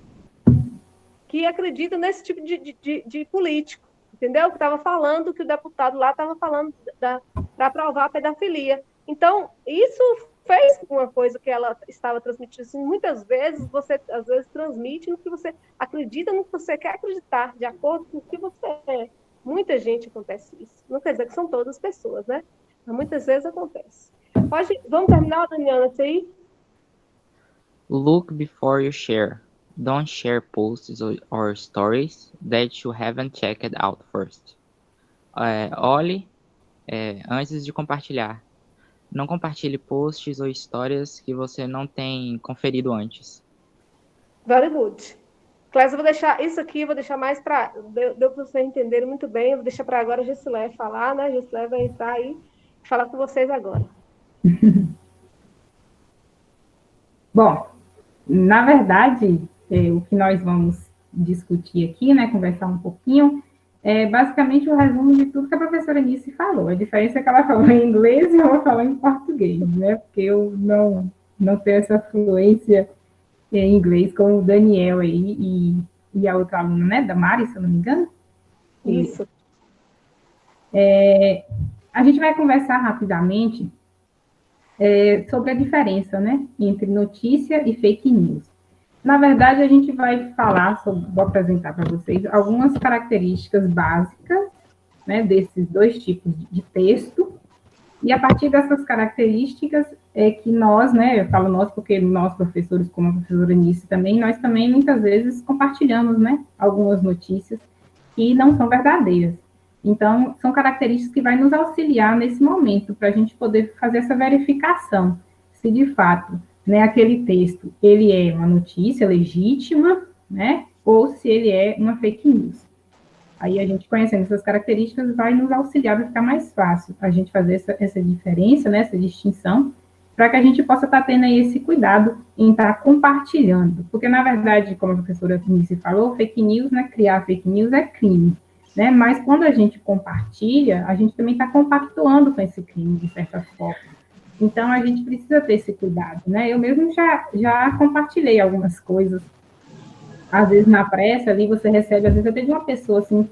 que acredita nesse tipo de político, entendeu? Que estava falando, que o deputado lá estava falando para aprovar a pedofilia. Então, isso fez uma coisa que ela estava transmitindo. Assim, muitas vezes, você, às vezes, transmite no que você acredita, no que você quer acreditar, de acordo com o que você é. Muita gente acontece isso. Não quer dizer que são todas as pessoas, né? Mas muitas vezes acontece. Vamos terminar, Daniela, isso aí? Look before you share. Don't share posts or stories that you haven't checked out first. Olhe antes de compartilhar. Não compartilhe posts ou histórias que você não tem conferido antes. Very good. Clésia, eu vou deixar isso aqui, vou deixar mais para... Deu para vocês entenderem muito bem, eu vou deixar para agora a Gessilé falar, né? A Gessilé vai entrar aí e falar com vocês agora. Bom, na verdade, o que nós vamos discutir aqui, né, conversar um pouquinho, é basicamente o resumo de tudo que a professora Nice falou. A diferença é que ela falou em inglês e eu vou falar em português, né, porque eu não tenho essa fluência em inglês como o Daniel aí e a outra aluna, né, da Mari, se eu não me engano. Isso. A gente vai conversar rapidamente sobre a diferença, né, entre notícia e fake news. Na verdade, a gente vai falar vou apresentar para vocês algumas características básicas, né, desses dois tipos de texto, e a partir dessas características é que nós, né, eu falo nós porque nós professores, como a professora Nice também, nós também muitas vezes compartilhamos, né, algumas notícias que não são verdadeiras. Então, são características que vai nos auxiliar nesse momento, para a gente poder fazer essa verificação, se de fato, né, aquele texto, ele é uma notícia legítima, né, ou se ele é uma fake news. Aí a gente conhecendo essas características vai nos auxiliar, vai ficar mais fácil a gente fazer essa diferença, né, essa distinção, para que a gente possa estar tendo aí esse cuidado em estar compartilhando. Porque, na verdade, como a professora Nice falou, fake news, né, criar fake news é crime, né, mas quando a gente compartilha, a gente também está compactuando com esse crime, de certa forma. Então, a gente precisa ter esse cuidado, né? Eu mesmo já compartilhei algumas coisas. Às vezes, na pressa, ali, você recebe, às vezes, até de uma pessoa, assim,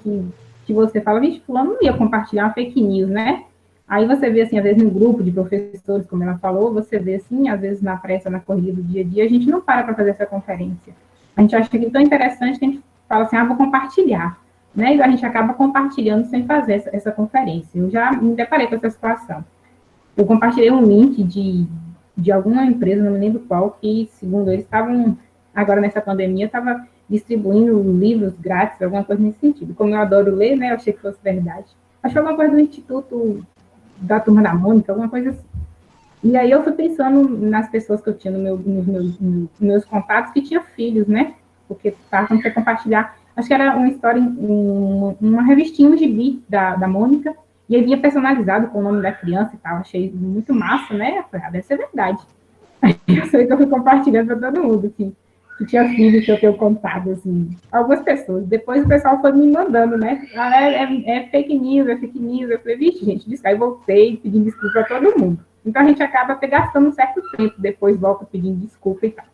que você fala, vixe, fulano não ia compartilhar uma fake news, né? Aí você vê, assim, às vezes, no grupo de professores, como ela falou, você vê, assim, às vezes, na pressa, na corrida do dia a dia, a gente não para fazer essa conferência. A gente acha que é tão interessante que a gente fala assim, vou compartilhar, né? E a gente acaba compartilhando sem fazer essa conferência. Eu já me deparei com essa situação. Eu compartilhei um link de alguma empresa, não me lembro qual, que, segundo eles, estavam, agora nessa pandemia, estava distribuindo livros grátis, alguma coisa nesse sentido. Como eu adoro ler, né, eu achei que fosse verdade. Acho que foi alguma coisa do Instituto da Turma da Mônica, alguma coisa assim. E aí eu fui pensando nas pessoas que eu tinha nos meus contatos que tinham filhos, né, porque estavam para compartilhar. Acho que era uma história, uma revistinha, um gibi da Mônica, e ele vinha personalizado com o nome da criança e tal. Achei muito massa, né? Eu falei, deve ser verdade. Aí eu sei que eu fui compartilhando para todo mundo que tinha filho que eu tenho contado, assim. Algumas pessoas. Depois o pessoal foi me mandando, né? É fake news, é fake news. Eu falei, vixe, gente, aí eu voltei pedindo desculpa para todo mundo. Então a gente acaba até gastando um certo tempo, depois volta pedindo desculpa e tal.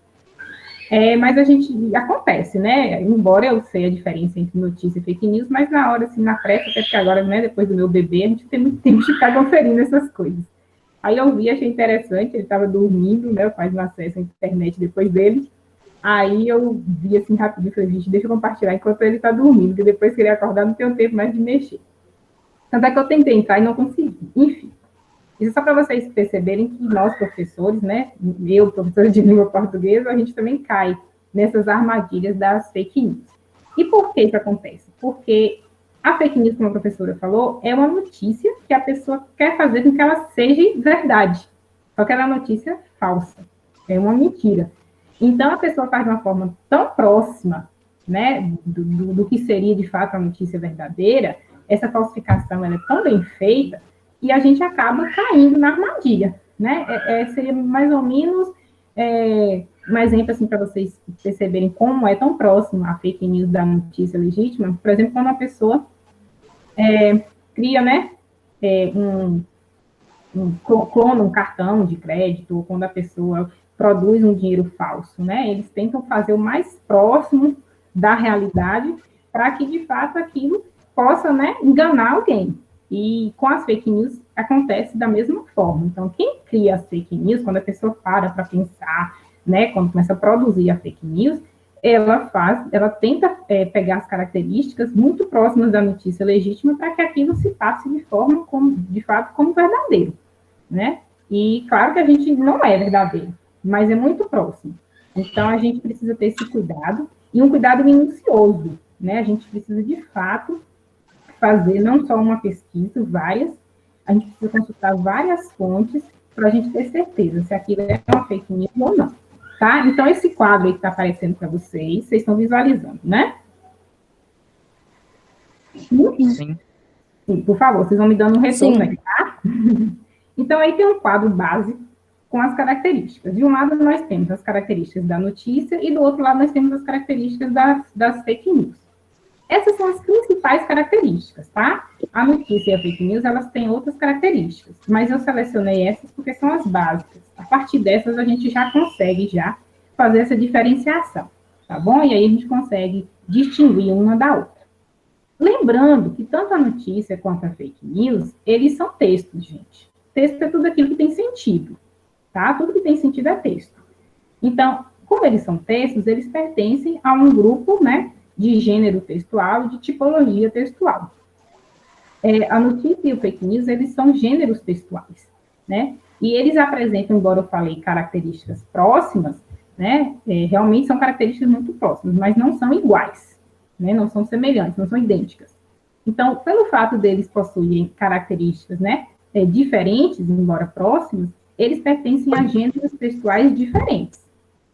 Mas a gente, acontece, né, embora eu sei a diferença entre notícia e fake news, mas na hora, assim, na pressa, até porque agora, né, depois do meu bebê, a gente tem muito tempo de ficar conferindo essas coisas. Aí eu vi, achei interessante, ele estava dormindo, né, eu quase não acesso à internet depois dele, aí eu vi, assim, rapidinho, falei, gente, deixa eu compartilhar enquanto ele está dormindo, porque depois que ele acordar não tenho tempo mais de mexer. Tanto é que eu tentei entrar e não consegui, enfim. Isso é só para vocês perceberem que nós, professores, né, eu, professora de língua portuguesa, a gente também cai nessas armadilhas das fake news. E por que isso acontece? Porque a fake news, como a professora falou, é uma notícia que a pessoa quer fazer com que ela seja verdade. Só que ela é uma notícia falsa, é uma mentira. Então, a pessoa faz de uma forma tão próxima, né, do que seria, de fato, a notícia verdadeira, essa falsificação ela é tão bem feita, e a gente acaba caindo na armadilha, né? Seria mais ou menos um exemplo, assim, para vocês perceberem como é tão próximo a fake news da notícia legítima. Por exemplo, quando uma pessoa cria, né, clona um cartão de crédito, ou quando a pessoa produz um dinheiro falso, né? Eles tentam fazer o mais próximo da realidade para que, de fato, aquilo possa, né, enganar alguém. E com as fake news acontece da mesma forma. Então, quem cria as fake news, quando a pessoa para pensar, né, quando começa a produzir a fake news, ela tenta pegar as características muito próximas da notícia legítima para que aquilo se passe de fato, como verdadeiro, né? E claro que a gente não é verdadeiro, mas é muito próximo. Então, a gente precisa ter esse cuidado, e um cuidado minucioso, né? A gente precisa, de fato, fazer não só uma pesquisa, várias, a gente precisa consultar várias fontes para a gente ter certeza se aquilo é uma fake news ou não, tá? Então, esse quadro aí que está aparecendo para vocês estão visualizando, né? Sim. Sim, por favor, vocês vão me dando um retorno aí, tá? Então, aí tem um quadro básico com as características. De um lado, nós temos as características da notícia e do outro lado, nós temos as características das fake news. Essas são as principais características, tá? A notícia e a fake news, elas têm outras características, mas eu selecionei essas porque são as básicas. A partir dessas, a gente já consegue fazer essa diferenciação, tá bom? E aí a gente consegue distinguir uma da outra. Lembrando que tanto a notícia quanto a fake news, eles são textos, gente. Texto é tudo aquilo que tem sentido, tá? Tudo que tem sentido é texto. Então, como eles são textos, eles pertencem a um grupo, né, de gênero textual e de tipologia textual. A notícia e o fake news, eles são gêneros textuais, né? E eles apresentam, embora eu falei características próximas, né, realmente são características muito próximas, mas não são iguais, né? Não são semelhantes, não são idênticas. Então, pelo fato deles possuírem características, né, diferentes, embora próximas, eles pertencem a gêneros textuais diferentes.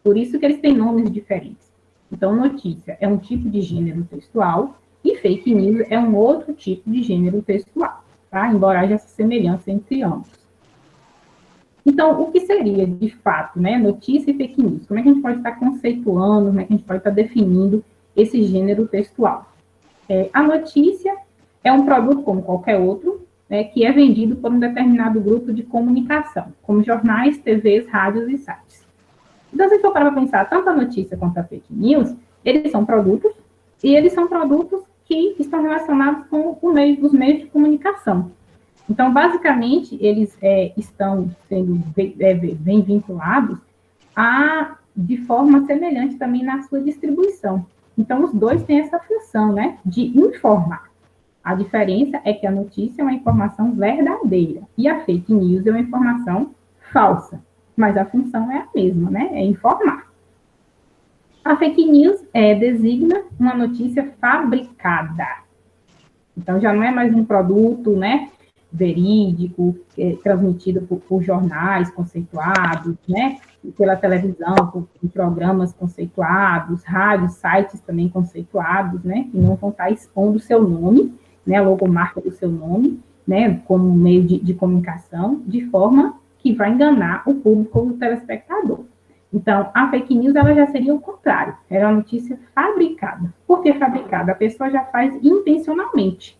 Por isso que eles têm nomes diferentes. Então, notícia é um tipo de gênero textual e fake news é um outro tipo de gênero textual, tá? Embora haja essa semelhança entre ambos. Então, o que seria, de fato, né, notícia e fake news? Como é que a gente pode estar conceituando, como é que a gente pode estar definindo esse gênero textual? A notícia é um produto como qualquer outro, né, que é vendido por um determinado grupo de comunicação, como jornais, TVs, rádios e sites. Então, se for para pensar, tanto a notícia quanto a fake news, eles são produtos, e eles são produtos que estão relacionados com os meios de comunicação. Então, basicamente, eles estão sendo bem vinculados de forma semelhante também na sua distribuição. Então, os dois têm essa função, né, de informar. A diferença é que a notícia é uma informação verdadeira, e a fake news é uma informação falsa. Mas a função é a mesma, né? É informar. A fake news designa uma notícia fabricada. Então, já não é mais um produto, né, verídico, transmitido por jornais conceituados, né, pela televisão, por programas conceituados, rádios, sites também conceituados, né, que não vão estar expondo o seu nome, né, a logomarca do seu nome, né, como meio de comunicação, de forma que vai enganar o público ou o telespectador. Então, a fake news, ela já seria o contrário. Ela é uma notícia fabricada. Por que fabricada? A pessoa já faz intencionalmente.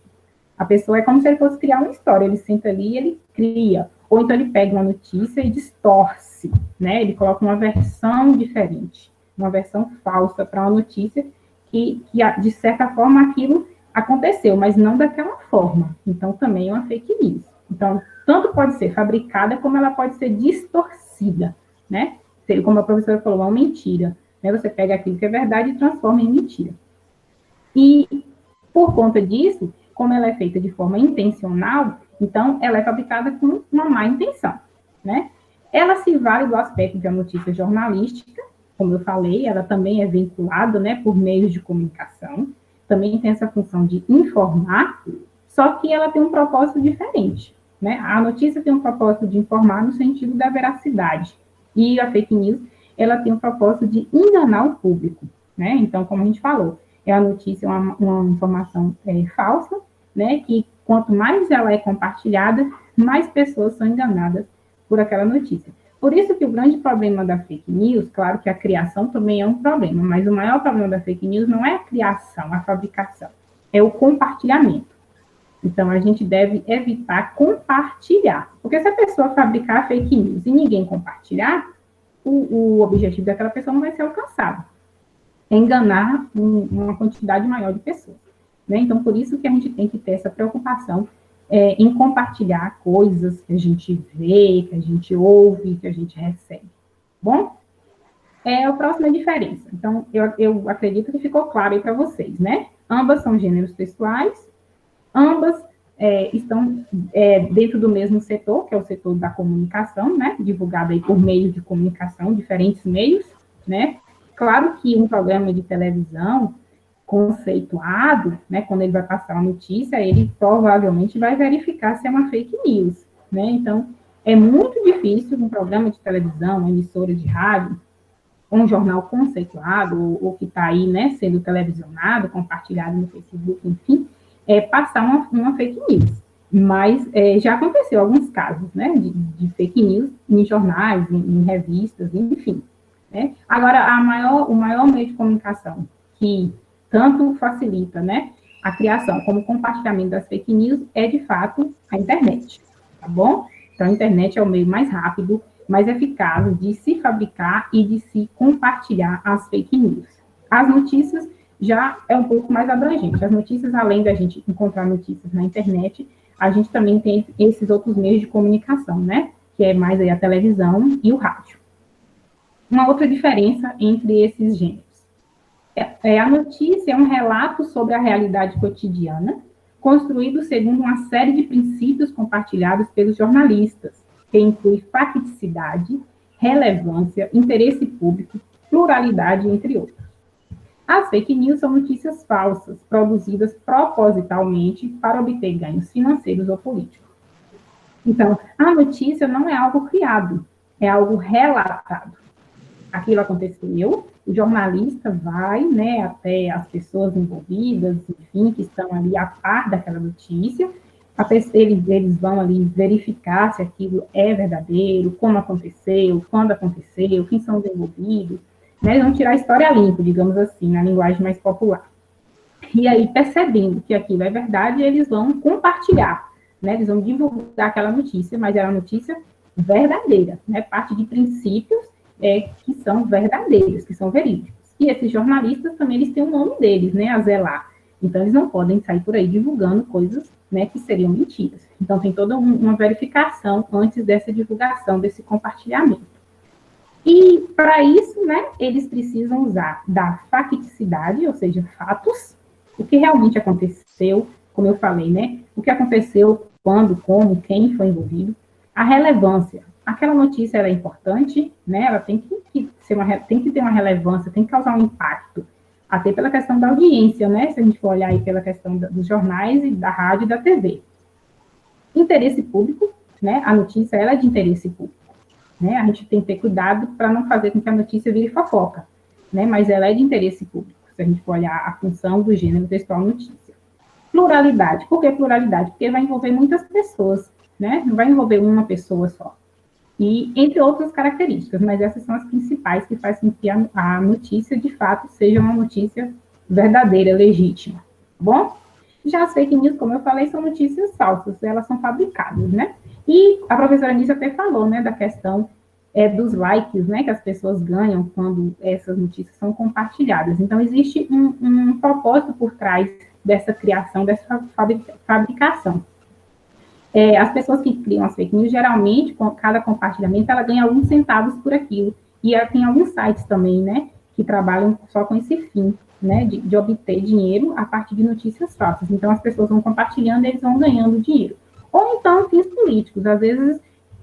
A pessoa é como se ele fosse criar uma história. Ele senta ali e ele cria. Ou então ele pega uma notícia e distorce, né? Ele coloca uma versão diferente, uma versão falsa para uma notícia que, de certa forma, aquilo aconteceu, mas não daquela forma. Então, também é uma fake news. Então, tanto pode ser fabricada, como ela pode ser distorcida, né? Como a professora falou, uma mentira, né? Você pega aquilo que é verdade e transforma em mentira. E, por conta disso, como ela é feita de forma intencional, então, ela é fabricada com uma má intenção, né? Ela se vale do aspecto de uma notícia jornalística, como eu falei, ela também é vinculada, né, por meios de comunicação, também tem essa função de informar, só que ela tem um propósito diferente, né? A notícia tem um propósito de informar no sentido da veracidade, e a fake news, ela tem um propósito de enganar o público, né? Então, como a gente falou, a notícia é uma informação falsa, né? Que quanto mais ela é compartilhada, mais pessoas são enganadas por aquela notícia. Por isso que o grande problema da fake news, claro que a criação também é um problema, mas o maior problema da fake news não é a criação, a fabricação, é o compartilhamento. Então, a gente deve evitar compartilhar. Porque se a pessoa fabricar fake news e ninguém compartilhar, o objetivo daquela pessoa não vai ser alcançado. É enganar uma quantidade maior de pessoas, né? Então, por isso que a gente tem que ter essa preocupação em compartilhar coisas que a gente vê, que a gente ouve, que a gente recebe. Bom? A próxima diferença. Então, eu acredito que ficou claro aí para vocês, né? Ambas são gêneros textuais, ambas estão dentro do mesmo setor, que é o setor da comunicação, né? Divulgado aí por meios de comunicação, diferentes meios, né? Claro que um programa de televisão, conceituado, né, quando ele vai passar uma notícia, ele provavelmente vai verificar se é uma fake news, né? Então, é muito difícil um programa de televisão, uma emissora de rádio, um jornal conceituado, ou que está aí, né, sendo televisionado, compartilhado no Facebook, enfim, passar uma fake news. Mas já aconteceu alguns casos, né, de fake news em jornais, em revistas, enfim. Né? Agora, o maior meio de comunicação que tanto facilita, né, a criação como o compartilhamento das fake news é, de fato, a internet, tá bom? Então, a internet é o meio mais rápido, mais eficaz de se fabricar e de se compartilhar as fake news. As notícias já é um pouco mais abrangente. As notícias, além da gente encontrar notícias na internet, a gente também tem esses outros meios de comunicação, né? Que é mais aí a televisão e o rádio. Uma outra diferença entre esses gêneros. A notícia é um relato sobre a realidade cotidiana, construído segundo uma série de princípios compartilhados pelos jornalistas, que inclui facticidade, relevância, interesse público, pluralidade, entre outros. As fake news são notícias falsas, produzidas propositalmente para obter ganhos financeiros ou políticos. Então, a notícia não é algo criado, é algo relatado. Aquilo aconteceu, o jornalista vai, né, até as pessoas envolvidas, enfim, que estão ali a par daquela notícia, eles vão ali verificar se aquilo é verdadeiro, como aconteceu, quando aconteceu, quem são os envolvidos, né, eles vão tirar a história limpa, digamos assim, na linguagem mais popular. E aí, percebendo que aquilo é verdade, eles vão compartilhar, né, eles vão divulgar aquela notícia, mas é uma notícia verdadeira, né, parte de princípios que são verdadeiros, que são verídicos. E esses jornalistas também, eles têm o nome deles, né, a zelar. Então, eles não podem sair por aí divulgando coisas, né, que seriam mentiras. Então, tem toda uma verificação antes dessa divulgação, desse compartilhamento. E, para isso, né, eles precisam usar da facticidade, ou seja, fatos, o que realmente aconteceu, como eu falei, né, o que aconteceu, quando, como, quem foi envolvido, a relevância. Aquela notícia ela é importante, né? Ela tem que ter uma relevância, tem que causar um impacto, até pela questão da audiência, né? Se a gente for olhar aí pela questão dos jornais, e da rádio e da TV. Interesse público, né? A notícia ela é de interesse público, né? A gente tem que ter cuidado para não fazer com que a notícia vire fofoca, né? Mas ela é de interesse público, se a gente for olhar a função do gênero textual notícia. Pluralidade. Por que pluralidade? Porque vai envolver muitas pessoas, né? Não vai envolver uma pessoa só. E entre outras características, mas essas são as principais que fazem com que a notícia, de fato, seja uma notícia verdadeira, legítima, tá bom? Já as fake news, como eu falei, são notícias falsas, elas são fabricadas, né? E a professora Anísia até falou, né, da questão dos likes, né, que as pessoas ganham quando essas notícias são compartilhadas. Então, existe um propósito por trás dessa criação, dessa fabricação. As pessoas que criam as fake news, geralmente, com cada compartilhamento, ela ganha alguns centavos por aquilo. E tem alguns sites também, né, que trabalham só com esse fim, né, de obter dinheiro a partir de notícias falsas. Então, as pessoas vão compartilhando e eles vão ganhando dinheiro. Ou então, fins políticos. Às vezes,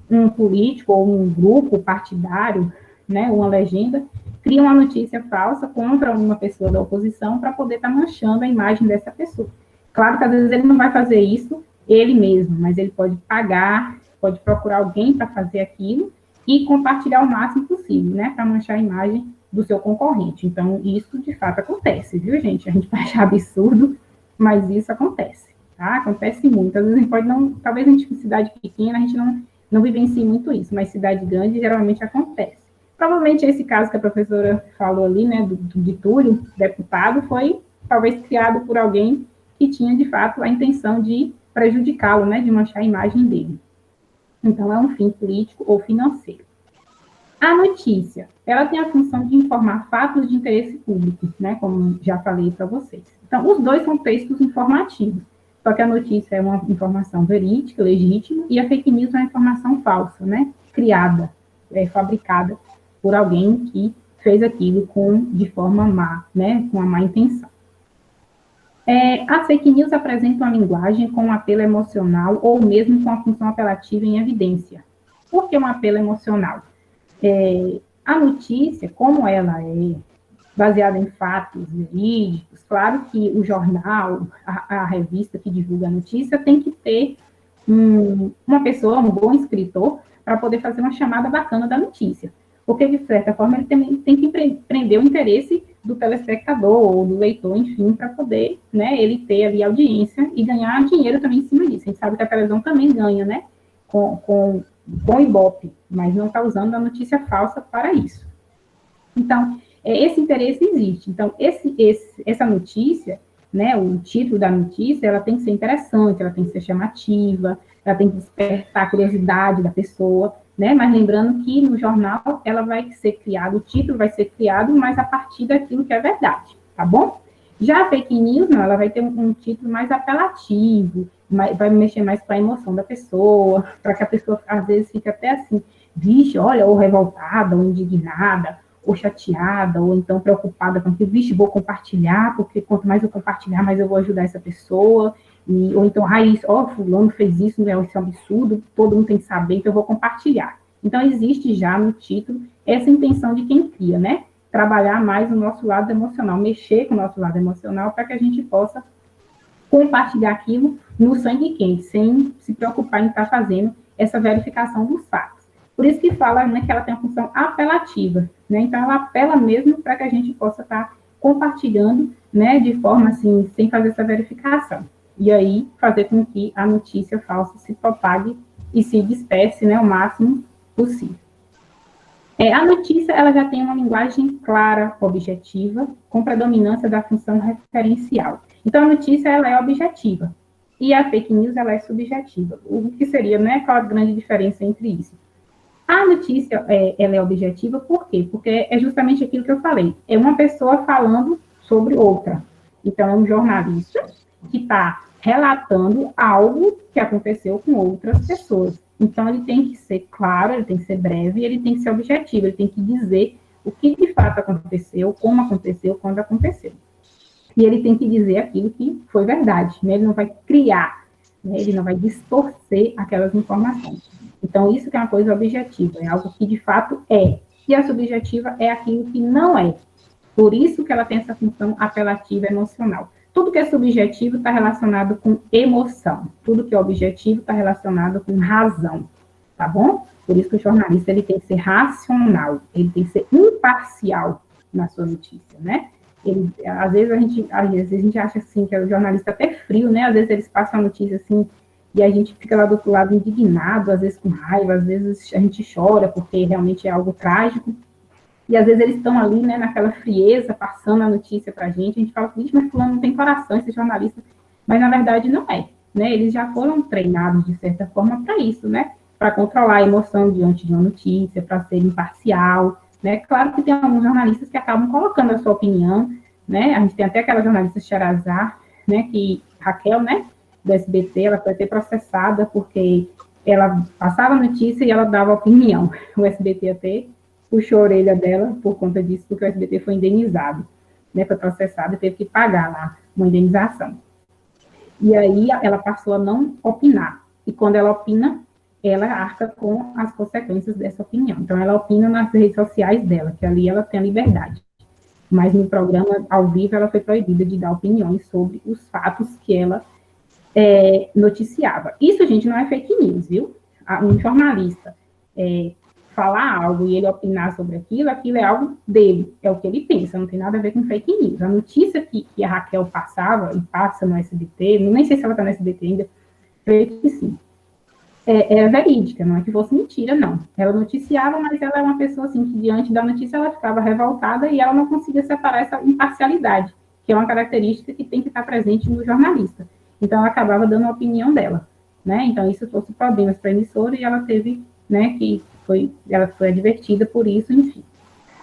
um político ou um grupo partidário, né, uma legenda, cria uma notícia falsa contra uma pessoa da oposição para poder estar manchando a imagem dessa pessoa. Claro que, às vezes, ele não vai fazer isso ele mesmo, mas ele pode pagar, pode procurar alguém para fazer aquilo e compartilhar o máximo possível, né, para manchar a imagem do seu concorrente. Então, isso de fato acontece, viu, gente? A gente vai achar absurdo, mas isso acontece, tá? Acontece muito. Às vezes a gente pode não, talvez a gente em cidade pequena, a gente não vivencie muito isso, mas cidade grande geralmente acontece. Provavelmente esse caso que a professora falou ali, né, de Túlio, deputado, foi talvez criado por alguém que tinha de fato a intenção de prejudicá-lo, né, de manchar a imagem dele. Então, é um fim político ou financeiro. A notícia, ela tem a função de informar fatos de interesse público, né, como já falei para vocês. Então, os dois são textos informativos, só que a notícia é uma informação verídica, legítima, e a fake news é uma informação falsa, né, criada, fabricada por alguém que fez aquilo de forma má, né, com a má intenção. As fake news apresentam a linguagem com um apelo emocional ou mesmo com a função apelativa em evidência. Por que um apelo emocional? A notícia, como ela é baseada em fatos verídicos. Claro que o jornal, a revista que divulga a notícia, tem que ter uma pessoa, um bom escritor, para poder fazer uma chamada bacana da notícia. Porque, de certa forma, ele tem que prender o interesse do telespectador ou do leitor, enfim, para poder, né, ele ter ali audiência e ganhar dinheiro também em cima disso. A gente sabe que a televisão também ganha, né, com Ibope, mas não está usando a notícia falsa para isso. Então, esse interesse existe. Então, essa notícia, né, o título da notícia, ela tem que ser interessante, ela tem que ser chamativa, ela tem que despertar a curiosidade da pessoa, né? Mas lembrando que no jornal ela vai ser criado, o título vai ser criado, mas a partir daquilo que é verdade, tá bom? Já a fake news, não, ela vai ter um título mais apelativo, vai mexer mais com a emoção da pessoa, para que a pessoa às vezes fique até assim, vixe, olha, ou revoltada, ou indignada, ou chateada, ou então preocupada com que, vixe, vou compartilhar, porque quanto mais eu compartilhar, mais eu vou ajudar essa pessoa. Ou então, fulano fez isso, né, isso é um absurdo, todo mundo tem que saber, então eu vou compartilhar. Então, existe já no título essa intenção de quem cria, né? Trabalhar mais o nosso lado emocional, mexer com o nosso lado emocional, para que a gente possa compartilhar aquilo no sangue quente, sem se preocupar em estar fazendo essa verificação dos fatos. Por isso que fala, né, que ela tem uma função apelativa, né? Então, ela apela mesmo para que a gente possa estar compartilhando, né, de forma assim, sem fazer essa verificação. E aí, fazer com que a notícia falsa se propague e se disperse, né, o máximo possível. A notícia, ela já tem uma linguagem clara, objetiva, com predominância da função referencial. Então, a notícia, ela é objetiva. E a fake news, ela é subjetiva. O que seria, né, qual a grande diferença entre isso? A notícia, ela é objetiva, por quê? Porque é justamente aquilo que eu falei. É uma pessoa falando sobre outra. Então, é um jornalista que está relatando algo que aconteceu com outras pessoas. Então, ele tem que ser claro, ele tem que ser breve, ele tem que ser objetivo, ele tem que dizer o que de fato aconteceu, como aconteceu, quando aconteceu. E ele tem que dizer aquilo que foi verdade, né? Ele não vai criar, né? Ele não vai distorcer aquelas informações. Então, isso que é uma coisa objetiva, é algo que de fato é. E a subjetiva é aquilo que não é. Por isso que ela tem essa função apelativa emocional. Tudo que é subjetivo está relacionado com emoção. Tudo que é objetivo está relacionado com razão. Tá bom? Por isso que o jornalista ele tem que ser racional, ele tem que ser imparcial na sua notícia, né? Às vezes a gente acha assim que o jornalista até frio, né? Às vezes eles passam a notícia assim e a gente fica lá do outro lado indignado, às vezes com raiva, às vezes a gente chora porque realmente é algo trágico. E às vezes eles estão ali, né, naquela frieza, passando a notícia para a gente fala, mas fulano não tem coração, esse jornalista. Mas, na verdade, não é, né? Eles já foram treinados, de certa forma, para isso, né? Para controlar a emoção diante de uma notícia, para ser imparcial, né? Claro que tem alguns jornalistas que acabam colocando a sua opinião, né? A gente tem até aquela jornalista Sherazade, né, Raquel, né, do SBT, ela foi ser processada porque ela passava a notícia e ela dava opinião. O SBT até puxou a orelha dela por conta disso, porque o SBT foi indenizado, né, foi processado e teve que pagar lá uma indenização. E aí ela passou a não opinar. E quando ela opina, ela arca com as consequências dessa opinião. Então, ela opina nas redes sociais dela, que ali ela tem a liberdade. Mas no programa, ao vivo, ela foi proibida de dar opiniões sobre os fatos que ela noticiava. Isso, gente, não é fake news, viu? Um jornalista falar algo e ele opinar sobre aquilo é algo dele, é o que ele pensa, não tem nada a ver com fake news. A notícia que a Raquel passava e passa no SBT, nem sei se ela está no SBT ainda, creio que sim, é verídica, não é que fosse mentira, não. Ela noticiava, mas ela é uma pessoa assim, que diante da notícia ela ficava revoltada e ela não conseguia separar essa imparcialidade, que é uma característica que tem que estar presente no jornalista. Então, ela acabava dando a opinião dela, né? Então, isso trouxe problemas para a emissora e ela teve, né, ela foi advertida por isso, enfim.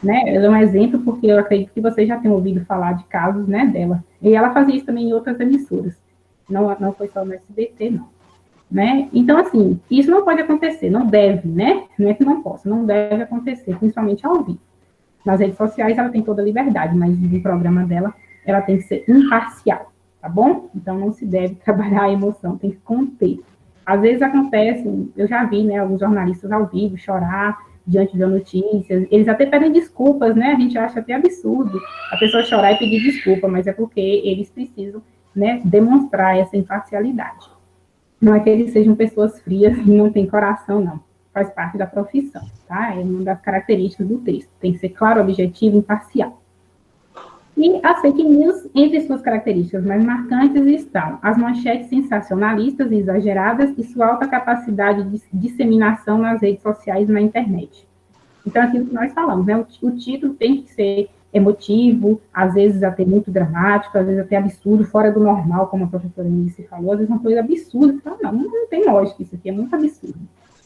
Né? Ela é um exemplo porque eu acredito que vocês já tenham ouvido falar de casos, né, dela. E ela fazia isso também em outras emissoras. Não foi só no SBT, não. Né? Então, assim, isso não pode acontecer, não deve, né? Não é que não possa, não deve acontecer, principalmente ao vivo. Nas redes sociais ela tem toda a liberdade, mas no programa dela, ela tem que ser imparcial, tá bom? Então, não se deve trabalhar a emoção, tem que conter. Às vezes acontece, eu já vi, né, alguns jornalistas ao vivo chorar, diante da notícia. Eles até pedem desculpas, né? A gente acha até absurdo a pessoa chorar e pedir desculpa, mas é porque eles precisam, né, demonstrar essa imparcialidade. Não é que eles sejam pessoas frias e não têm coração, não. Faz parte da profissão, tá? É uma das características do texto. Tem que ser claro, objetivo e imparcial. E as fake news, entre suas características mais marcantes, estão as manchetes sensacionalistas e exageradas e sua alta capacidade de disseminação nas redes sociais e na internet. Então, aquilo que nós falamos, né? O título tem que ser emotivo, às vezes até muito dramático, às vezes até absurdo, fora do normal, como a professora Nícia falou, às vezes uma coisa absurda. Então, não tem lógica, isso aqui é muito absurdo,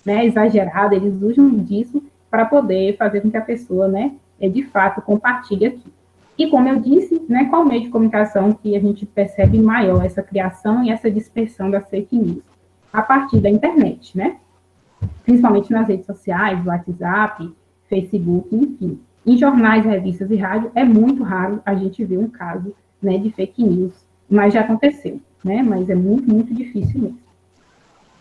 né? Exagerado, eles usam disso para poder fazer com que a pessoa, né, de fato, compartilhe aqui. E, como eu disse, né, qual meio de comunicação que a gente percebe maior essa criação e essa dispersão das fake news? A partir da internet, né? Principalmente nas redes sociais, WhatsApp, Facebook, enfim. Em jornais, revistas e rádio, é muito raro a gente ver um caso, né, de fake news, mas já aconteceu, né? Mas é muito, muito difícil mesmo.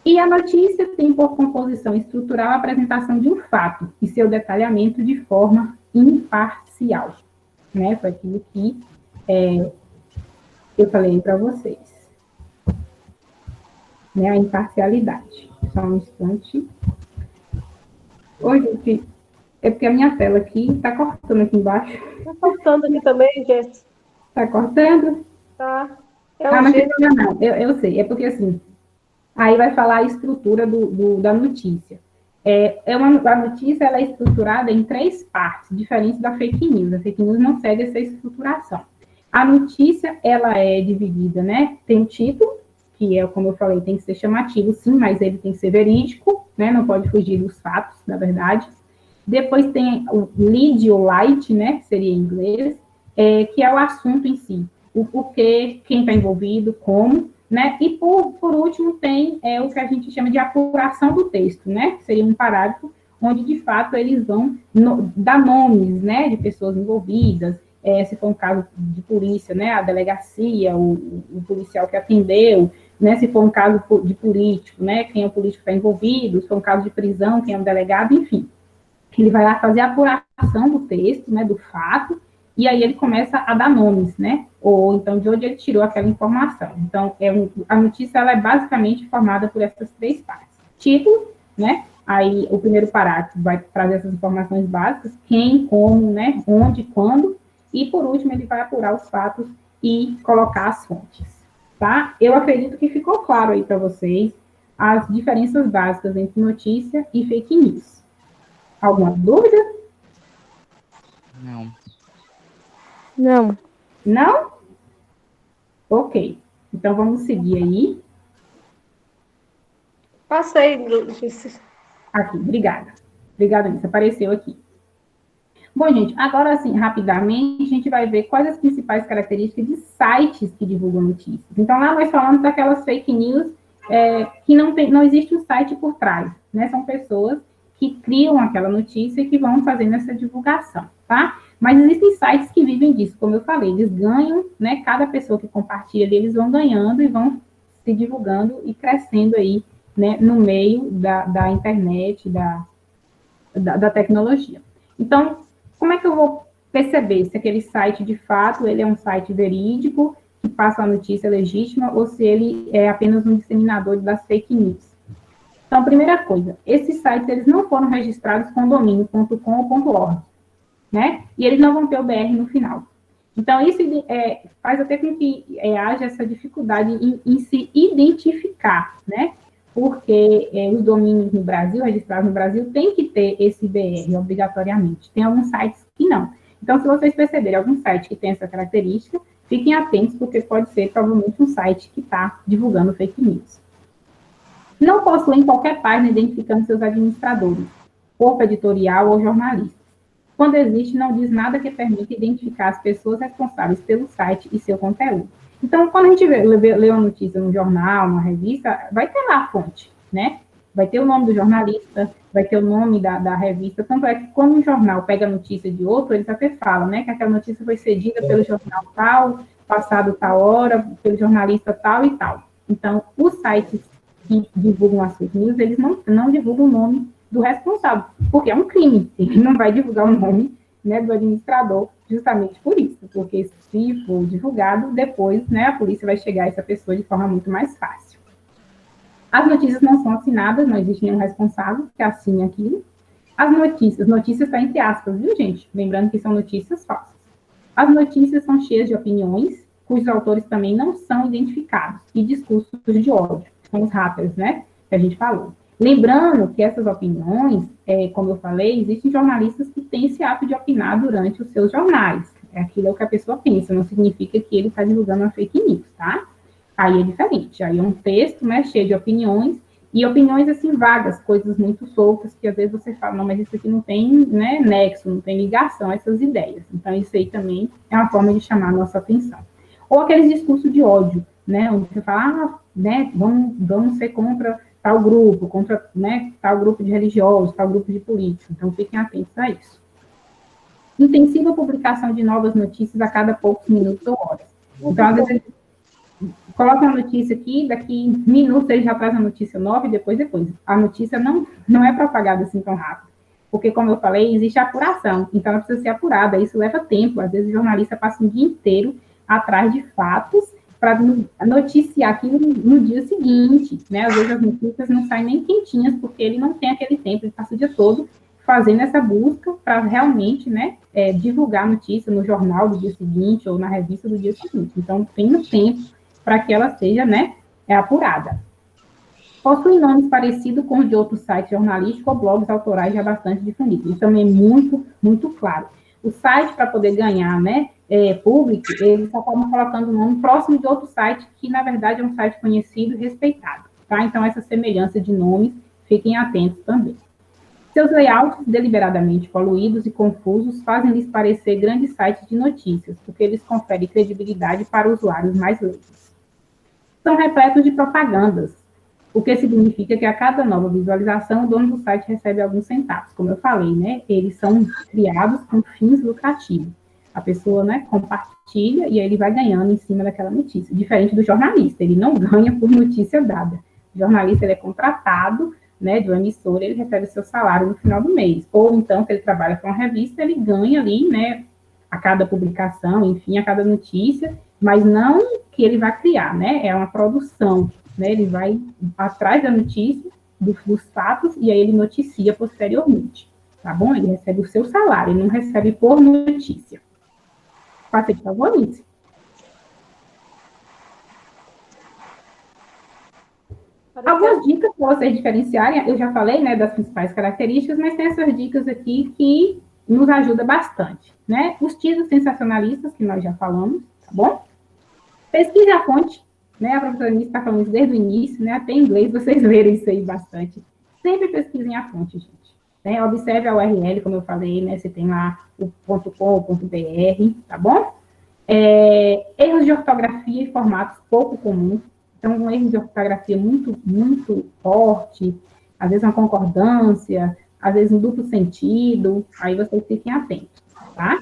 E a notícia tem por composição estrutural a apresentação de um fato e seu detalhamento de forma imparcial. Né, foi aquilo que eu falei para vocês. Né, a imparcialidade. Só um instante. Oi, gente. É porque a minha tela aqui está cortando aqui embaixo. Está cortando aqui também, gente. Está cortando? Tá. Mas não, eu sei. É porque, assim, aí vai falar a estrutura da notícia. A notícia ela é estruturada em 3 partes, diferentes da fake news. A fake news não segue essa estruturação. A notícia, ela é dividida, né? Tem o título, que é, como eu falei, tem que ser chamativo, sim, mas ele tem que ser verídico, né? Não pode fugir dos fatos, na verdade. Depois tem o lead ou light, né? Que seria em inglês, que é o assunto em si. O porquê, quem está envolvido, como, né? E, por último, tem o que a gente chama de apuração do texto, né? Que seria um parágrafo onde, de fato, eles vão dar nomes, né? De pessoas envolvidas, se for um caso de polícia, né? A delegacia, o policial que atendeu, né? Se for um caso de político, né? Quem é o político que está envolvido, se for um caso de prisão, quem é o delegado, enfim. Ele vai lá fazer a apuração do texto, né? Do fato, e aí ele começa a dar nomes, né? Ou então de onde ele tirou aquela informação. Então, a notícia ela é basicamente formada por essas 3 partes. Título, né? Aí o primeiro parágrafo vai trazer essas informações básicas, quem, como, né? Onde, quando, e por último ele vai apurar os fatos e colocar as fontes, tá? Eu acredito que ficou claro aí para vocês as diferenças básicas entre notícia e fake news. Alguma dúvida? Não. Não. Não? Ok. Então, vamos seguir aí. Passei. Aqui, obrigada. Obrigada, Anissa. Apareceu aqui. Bom, gente, agora, assim, rapidamente, a gente vai ver quais as principais características de sites que divulgam notícias. Então, lá nós falamos daquelas fake news que não existe um site por trás, né? São pessoas que criam aquela notícia e que vão fazendo essa divulgação, tá? Mas existem sites que vivem disso, como eu falei, eles ganham, né? Cada pessoa que compartilha, eles vão ganhando e vão se divulgando e crescendo aí, né? No meio da internet, da tecnologia. Então, como é que eu vou perceber se aquele site, de fato, ele é um site verídico, que passa uma notícia legítima, ou se ele é apenas um disseminador das fake news? Então, primeira coisa, esses sites, eles não foram registrados com domínio.com ou .org, né? E eles não vão ter o BR no final. Então, isso faz até com que haja essa dificuldade em se identificar, né? Porque os domínios no Brasil, registrados no Brasil, tem que ter esse BR, obrigatoriamente. Tem alguns sites que não. Então, se vocês perceberem algum site que tem essa característica, fiquem atentos, porque pode ser, provavelmente, um site que está divulgando fake news. Não possuem qualquer página identificando seus administradores, corpo editorial ou jornalistas. Quando existe, não diz nada que permita identificar as pessoas responsáveis pelo site e seu conteúdo. Então, quando a gente lê uma notícia num jornal, numa revista, vai ter lá a fonte, né? Vai ter o nome do jornalista, vai ter o nome da revista. Tanto é que quando um jornal pega a notícia de outro, eles até falam, né? Que aquela notícia foi cedida pelo jornal tal, passado tal hora, pelo jornalista tal e tal. Então, os sites que divulgam as fake news, eles não divulgam o nome do responsável, porque é um crime, ele não vai divulgar o nome, né, do administrador, justamente por isso, porque se for divulgado, depois, né, a polícia vai chegar a essa pessoa de forma muito mais fácil. As notícias não são assinadas, não existe nenhum responsável que assine aquilo. As notícias está entre aspas, viu, gente? Lembrando que são notícias falsas. As notícias são cheias de opiniões, cujos autores também não são identificados, e discursos de ódio, são os haters, né, que a gente falou. Lembrando que essas opiniões, como eu falei, existem jornalistas que têm esse ato de opinar durante os seus jornais. Aquilo é o que a pessoa pensa, não significa que ele está divulgando uma fake news, tá? Aí é diferente. Aí é um texto, né, cheio de opiniões, e opiniões, assim, vagas, coisas muito soltas, que às vezes você fala, não, mas isso aqui não tem, né, nexo, não tem ligação a essas ideias. Então, isso aí também é uma forma de chamar a nossa atenção. Ou aqueles discursos de ódio, né, onde você fala, né, vamos ser contra tal grupo, contra, né, tal grupo de religiosos, tal grupo de políticos. Então, fiquem atentos a isso. Intensiva publicação de novas notícias a cada poucos minutos ou horas. Então, às vezes, coloca uma notícia aqui, daqui em minutos ele já traz a notícia nova e depois. A notícia não é propagada assim tão rápido. Porque, como eu falei, existe apuração. Então, ela precisa ser apurada. Isso leva tempo. Às vezes, o jornalista passa um dia inteiro atrás de fatos para noticiar aquilo no dia seguinte, né? Às vezes, as notícias não saem nem quentinhas, porque ele não tem aquele tempo. Ele passa o dia todo fazendo essa busca para realmente, né, divulgar a notícia no jornal do dia seguinte ou na revista do dia seguinte. Então, tem um tempo para que ela seja, né, apurada. Possui nomes parecidos com os de outros sites jornalísticos ou blogs autorais já bastante difundidos. Isso também é muito, muito claro. O site, para poder ganhar, né, público, eles só estão colocando o nome próximo de outro site, que, na verdade, é um site conhecido e respeitado. Tá? Então, essa semelhança de nomes, fiquem atentos também. Seus layouts deliberadamente poluídos e confusos fazem-lhes parecer grandes sites de notícias, porque eles conferem credibilidade para usuários mais leigos. São repletos de propagandas, o que significa que a cada nova visualização o dono do site recebe alguns centavos. Como eu falei, né, eles são criados com fins lucrativos. A pessoa, né, compartilha e aí ele vai ganhando em cima daquela notícia. Diferente do jornalista, ele não ganha por notícia dada. O jornalista ele é contratado, né, de uma emissora, ele recebe seu salário no final do mês. Ou então, se ele trabalha com uma revista, ele ganha ali, né, a cada publicação, enfim, a cada notícia, mas não que ele vai criar, né, é uma produção, né, ele vai atrás da notícia, dos fatos, e aí ele noticia posteriormente, tá bom? Ele recebe o seu salário, ele não recebe por notícia. Passei, por favor, Alice. Algumas dicas para vocês diferenciarem, eu já falei, né, das principais características, mas tem essas dicas aqui que nos ajudam bastante, né? Os títulos sensacionalistas, que nós já falamos, tá bom? Pesquise a fonte, né? A professora Nice está falando isso desde o início, né? Até em inglês vocês leram isso aí bastante. Sempre pesquisem a fonte, gente. Né? Observe a URL, como eu falei, né? Você tem lá o .com.br, tá bom? Erros de ortografia e formatos pouco comuns. Então, um erro de ortografia muito, muito forte, às vezes uma concordância, às vezes um duplo sentido, aí vocês fiquem atentos, tá?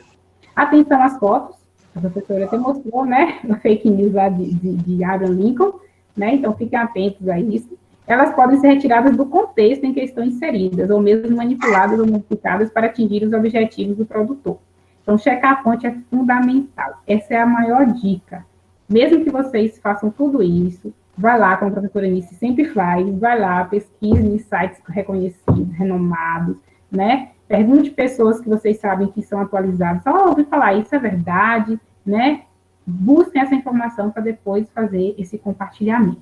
Atenção às fotos, a professora até mostrou, né, a fake news lá de Abraham Lincoln, né, então fiquem atentos a isso. Elas podem ser retiradas do contexto em que estão inseridas, ou mesmo manipuladas ou modificadas para atingir os objetivos do produtor. Então, checar a fonte é fundamental, essa é a maior dica. Mesmo que vocês façam tudo isso, vai lá, como a professora Nice sempre faz, vai lá, pesquise em sites reconhecidos, renomados, né? Pergunte pessoas que vocês sabem que são atualizadas. Ouvi falar, isso é verdade, né? Busquem essa informação para depois fazer esse compartilhamento.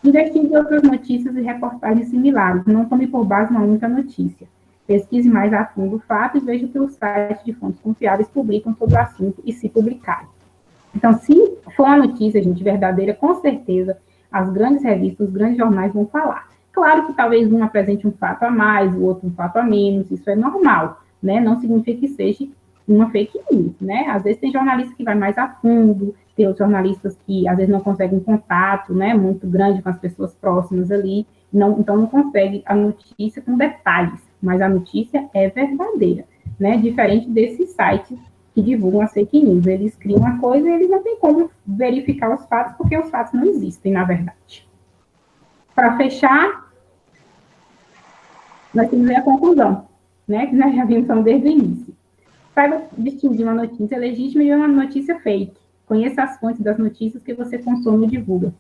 Investigue outras notícias e reportagens similares. Não tome por base uma única notícia. Pesquise mais a fundo o fato e veja o que os sites de fontes confiáveis publicam sobre o assunto e se publicarem. Então, se for uma notícia, gente, verdadeira, com certeza, as grandes revistas, os grandes jornais vão falar. Claro que talvez um apresente um fato a mais, o outro um fato a menos, isso é normal, né? Não significa que seja uma fake news, né? Às vezes tem jornalista que vai mais a fundo, tem outros jornalistas que às vezes não conseguem um contato, né, muito grande com as pessoas próximas ali, então não consegue a notícia com detalhes, mas a notícia é verdadeira, né? Diferente desses sites que divulgam as fake news. Eles criam uma coisa e eles não têm como verificar os fatos, porque os fatos não existem, na verdade. Para fechar, nós temos aí a conclusão, né? Que nós já vimos então, desde o início. Saiba distinguir uma notícia legítima de uma notícia fake. Conheça as fontes das notícias que você consome e divulga.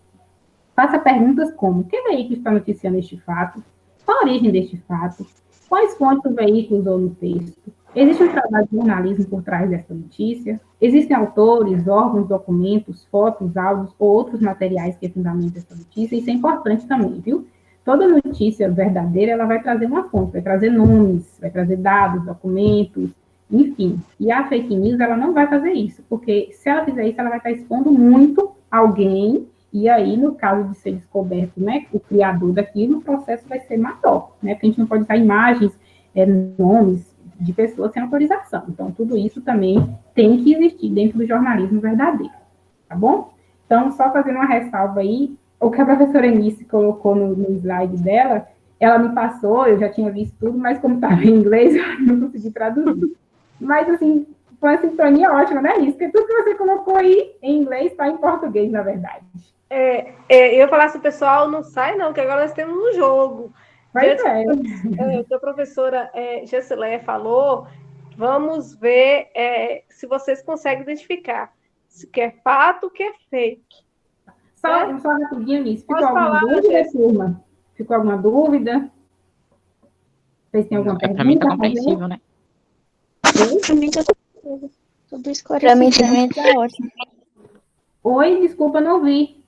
Faça perguntas como: que veículo está noticiando este fato? Qual a origem deste fato? Quais fontes o veículo usou no texto? Existe um trabalho de jornalismo por trás dessa notícia? Existem autores, órgãos, documentos, fotos, áudios ou outros materiais que fundamentam essa notícia? Isso é importante também, viu? Toda notícia verdadeira, ela vai trazer uma fonte, vai trazer nomes, vai trazer dados, documentos, enfim. E a fake news, ela não vai fazer isso, porque se ela fizer isso, ela vai estar expondo muito alguém, e aí, no caso de ser descoberto, né, o criador daquilo, o processo vai ser maior, né, porque a gente não pode usar imagens, nomes de pessoas sem autorização. Então, tudo isso também tem que existir dentro do jornalismo verdadeiro, tá bom? Então, só fazendo uma ressalva aí, o que a professora Eunice colocou no slide dela, ela me passou, eu já tinha visto tudo, mas como estava em inglês, eu não consegui traduzir. Mas, assim, foi uma sintonia ótima, né, Isso? Porque tudo que você colocou aí em inglês está em português, na verdade. Eu falar assim, pessoal, não sai não, que agora nós temos um jogo. Pois A professora Gessileia falou, vamos ver se vocês conseguem identificar se que é fato, o que é fake. Só rapidinho, Nisso. Ficou alguma dúvida, turma? Ficou alguma dúvida? Vocês têm alguma pergunta? Para mim tá compreensível, né? Para mim tá tudo esclarecido. Pra mim também tá ótimo. Oi, desculpa, não vi.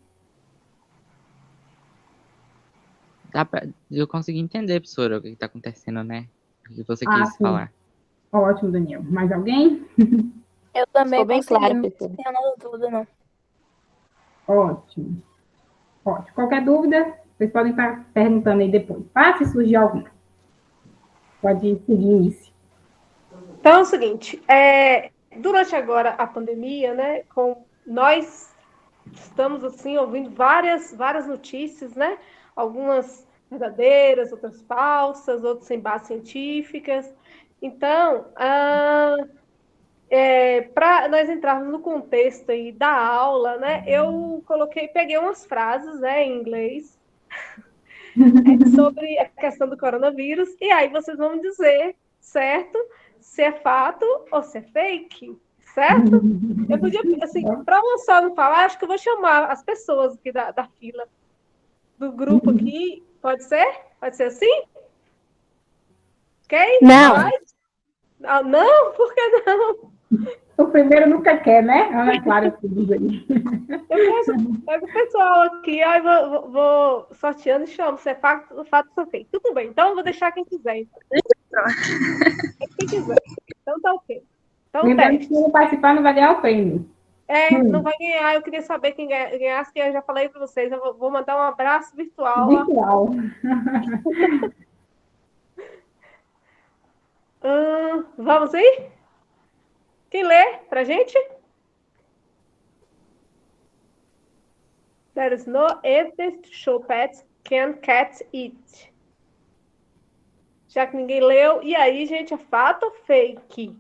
Eu consegui entender, professora, o que está acontecendo, né? O que você quis falar. Ótimo, Daniel. Mais alguém? Eu também Ficou bem claro, não professora. tenho nada de dúvida, não. Ótimo. Qualquer dúvida, vocês podem estar perguntando aí depois, tá? Se surgir alguma. Pode seguir nisso. Então é o seguinte, durante agora a pandemia, né, nós estamos assim ouvindo várias notícias, né? Algumas verdadeiras, outras falsas, outras sem bases científicas. Então, para nós entrarmos no contexto aí da aula, né? Eu peguei umas frases, né, em inglês sobre a questão do coronavírus, e aí vocês vão me dizer, certo? Se é fato ou se é fake, certo? Eu podia, assim, para uma só não falar, acho que eu vou chamar as pessoas aqui da fila, do grupo aqui, pode ser? Pode ser assim? Ok? Não. Não? Por que não? O primeiro nunca quer, né? Ana Clara, diz aí. Eu pego o pessoal aqui, aí vou sorteando e chamo se é fato ou fake. Tudo bem, então eu vou deixar quem quiser. Quem quiser. Então tá ok. Então, lembrando que quem participar não vai ganhar o prêmio. Não vai ganhar. Eu queria saber quem ganhasse, que eu já falei para vocês. Eu vou mandar um abraço virtual. Virtual. Vamos aí? Quem lê pra gente? There is no evidence to show pets can cats eat. Já que ninguém leu. E aí, gente, é fato ou fake?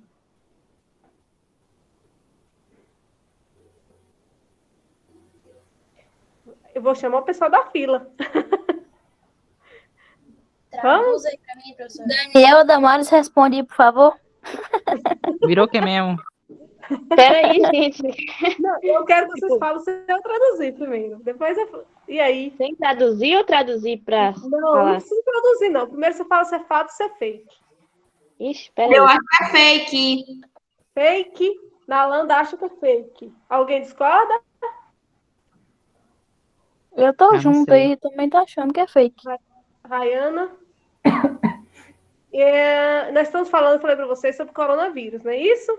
Eu vou chamar o pessoal da fila. Traduz aí pra mim, professor. Daniel Damares, responde aí, por favor. Virou que mesmo? Peraí, gente. Não, eu quero que vocês falem se eu traduzir primeiro. Depois E aí? Sem traduzir ou traduzir pra falar? Não sem traduzir, não. Primeiro você fala se é fato ou se é fake. Ixi, peraí. Eu acho que é fake. Fake? Nalanda acha que é fake. Alguém discorda? Eu tô junto aí, também tô achando que é fake. Rayana? Nós estamos falando, falei para vocês, sobre coronavírus, não é isso?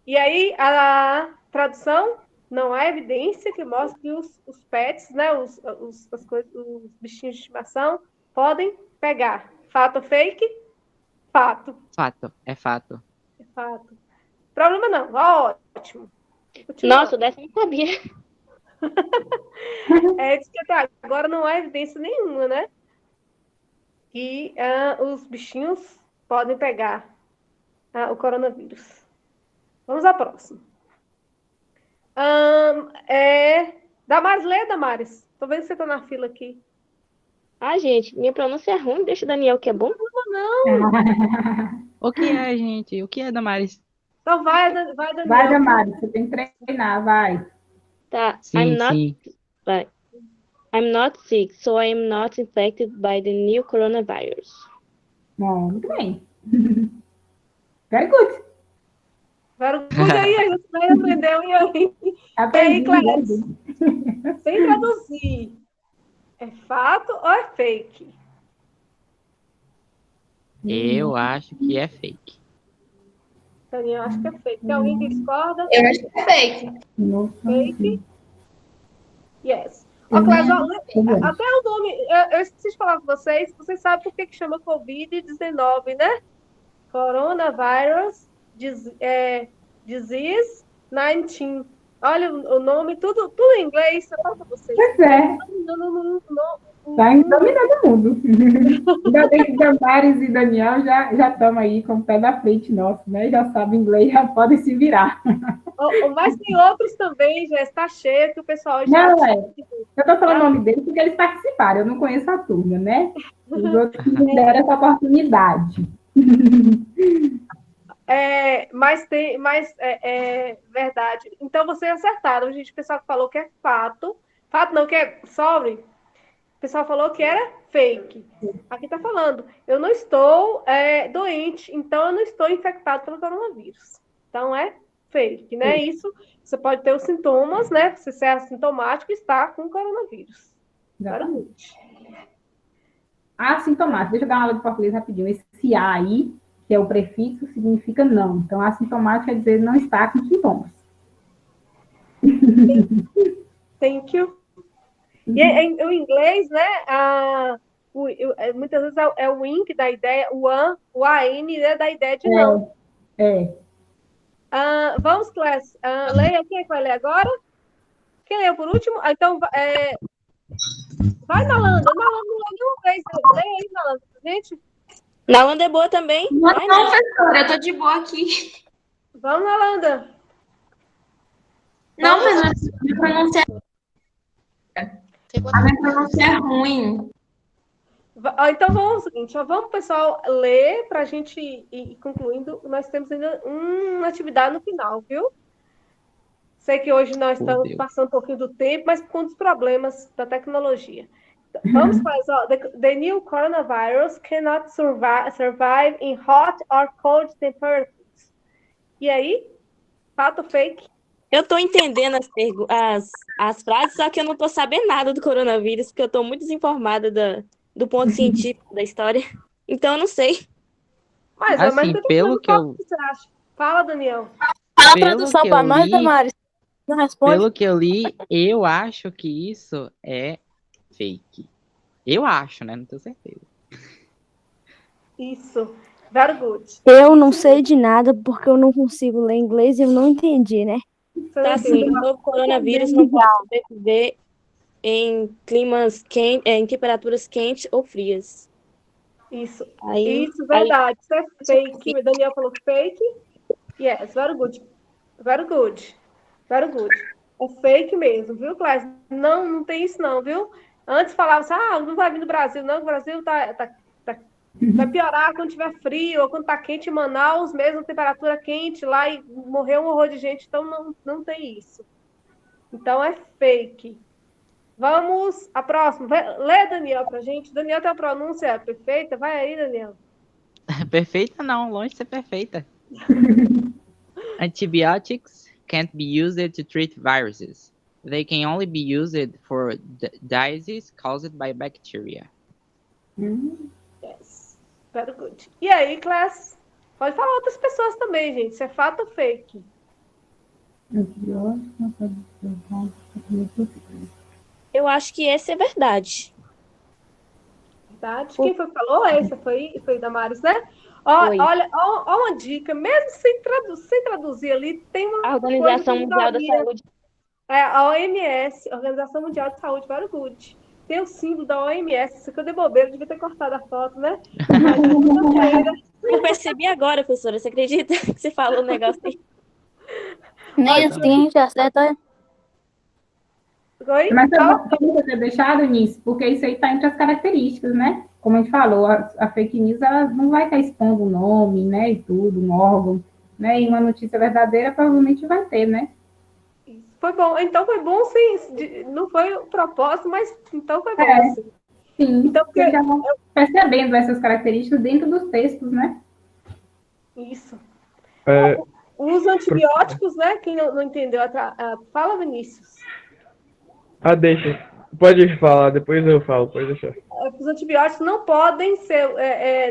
E aí, a tradução, não há evidência que mostre que os pets, né, os bichinhos de estimação, podem pegar. Fato ou fake? Fato. Fato, é fato. É fato. Problema não, ótimo. Nossa, dessa eu não sabia. Diz que até agora não há evidência nenhuma, né? Que os bichinhos podem pegar o coronavírus. Vamos à próxima. Damares, lê, Damares. Tô vendo que você tá na fila aqui. Gente, minha pronúncia é ruim. Deixa o Daniel, que é bom. não. O que é, gente? O que é, Damares? Então vai, Daniel. Vai, Damares, você tem que treinar, vai. Tá. Sim, sim. I'm not sick, so I am not infected by the new coronavirus. Bom, muito bem. Very good. Very good aí, a gente vai aprender e aí. Aprendi, Clécio? Sem traduzir. É fato ou é fake? Eu acho que é fake. Daniel, acho que é fake. Tem alguém que discorda? Eu acho que é fake. Fake? Yes. Ó, Clécio, até o nome, eu esqueci de falar com vocês sabem por que chama Covid-19, né? Coronavirus Disease 19. Olha o nome, tudo em inglês. Eu falo para vocês. Pois é. Está dominando o mundo. Ainda bem que Damares e Daniel já estão aí com o pé na frente nosso, né? Já sabem inglês, já podem se virar. Mas tem outros também, já está cheio, que o pessoal já... Não, eu estou falando o nome deles porque eles participaram, eu não conheço a turma, né? Os outros me deram essa oportunidade. Mas verdade. Então, vocês acertaram, gente. O pessoal que falou que é fato. Fato não, que é sobre. O pessoal falou que era fake. Aqui está falando, eu não estou doente, então eu não estou infectado pelo coronavírus. Então, é fake, né? Isso, você pode ter os sintomas, né? Você ser assintomático e estar com coronavírus. Assintomático. Deixa eu dar uma aula de português rapidinho. Esse A aí, que é o prefixo, significa não. Então, assintomático quer dizer não está com sintomas. Thank you. E o inglês, né? Muitas vezes é o in que dá ideia, o an, o an, né, dá ideia de não. Vamos, Clécio. Leia, quem é que vai ler agora? Quem leu por último? Então, vai, Nalanda. Nalanda não leu nenhuma vez. Leia aí, Nalanda, gente. Nalanda é boa também. Não, professora, eu tô de boa aqui. Vamos, Nalanda. Não, professora, minha pronúncia é ruim. Então, vamos ao seguinte, vamos, pessoal, ler para a gente ir concluindo. Nós temos ainda uma atividade no final, viu? Sei que hoje nós estamos passando um pouquinho do tempo, mas por conta dos problemas da tecnologia. Vamos fazer, ó. The new coronavirus cannot survive in hot or cold temperatures. E aí? Fato ou fake? Eu tô entendendo as frases, só que eu não tô sabendo nada do coronavírus, porque eu tô muito desinformada do ponto científico da história. Então, eu não sei. Mas assim, pelo que eu... você acha? Fala, Daniel. Fala a produção para nós, Damares. Não responde. Pelo que eu li, eu acho que isso é fake. Eu acho, né? Não tenho certeza. Isso. Very good. Eu não sei de nada, porque eu não consigo ler inglês e eu não entendi, né? Tá assim, o novo coronavírus não pode sobreviver em climas quentes, em temperaturas quentes ou frias. Isso. Isso, verdade. Isso é fake. O Daniel falou fake. Yes, very good. Very good. Very good. É fake mesmo, viu, Cláudio? Não tem isso não, viu? Antes falava assim, não vai vir do Brasil, não, o Brasil vai piorar quando tiver frio, ou quando tá quente em Manaus, mesmo temperatura quente lá, e morreu um horror de gente, então não tem isso. Então é fake. Vamos, a próxima. Lê, Daniel, pra gente. Daniel tem a pronúncia perfeita? Vai aí, Daniel. Perfeita não, longe de ser perfeita. Antibiotics can't be used to treat viruses. They can only be used for disease caused by bacteria. Yes. Very good. E aí, class? Pode falar outras pessoas também, gente. Se é fato ou fake? Eu acho que esse é verdade. Verdade? Quem foi que falou? Essa foi Damares, né? Olha, uma dica. Mesmo sem traduzir ali, tem uma A Organização Mundial da Saúde. A OMS, Organização Mundial de Saúde, very good. Tem o símbolo da OMS. Isso que eu dei bobeira, devia ter cortado a foto, né? Eu percebi agora, professora. Você acredita que você falou um negócio aí? Nem assim, já acerta. Oi? Mas eu não ter deixado nisso, porque isso aí está entre as características, né? Como a gente falou, a fake news ela não vai estar expondo o nome, né, e tudo, um órgão, né? E uma notícia verdadeira provavelmente vai ter, né? Foi bom. Então foi bom, sim. Não foi o propósito, mas então foi bom, sim. Sim, então, porque já vão percebendo essas características dentro dos textos, né? Isso. Os antibióticos, né? Quem não entendeu, fala, Vinícius. Deixa. Pode falar, depois eu falo, pode deixar. Os antibióticos não podem ser,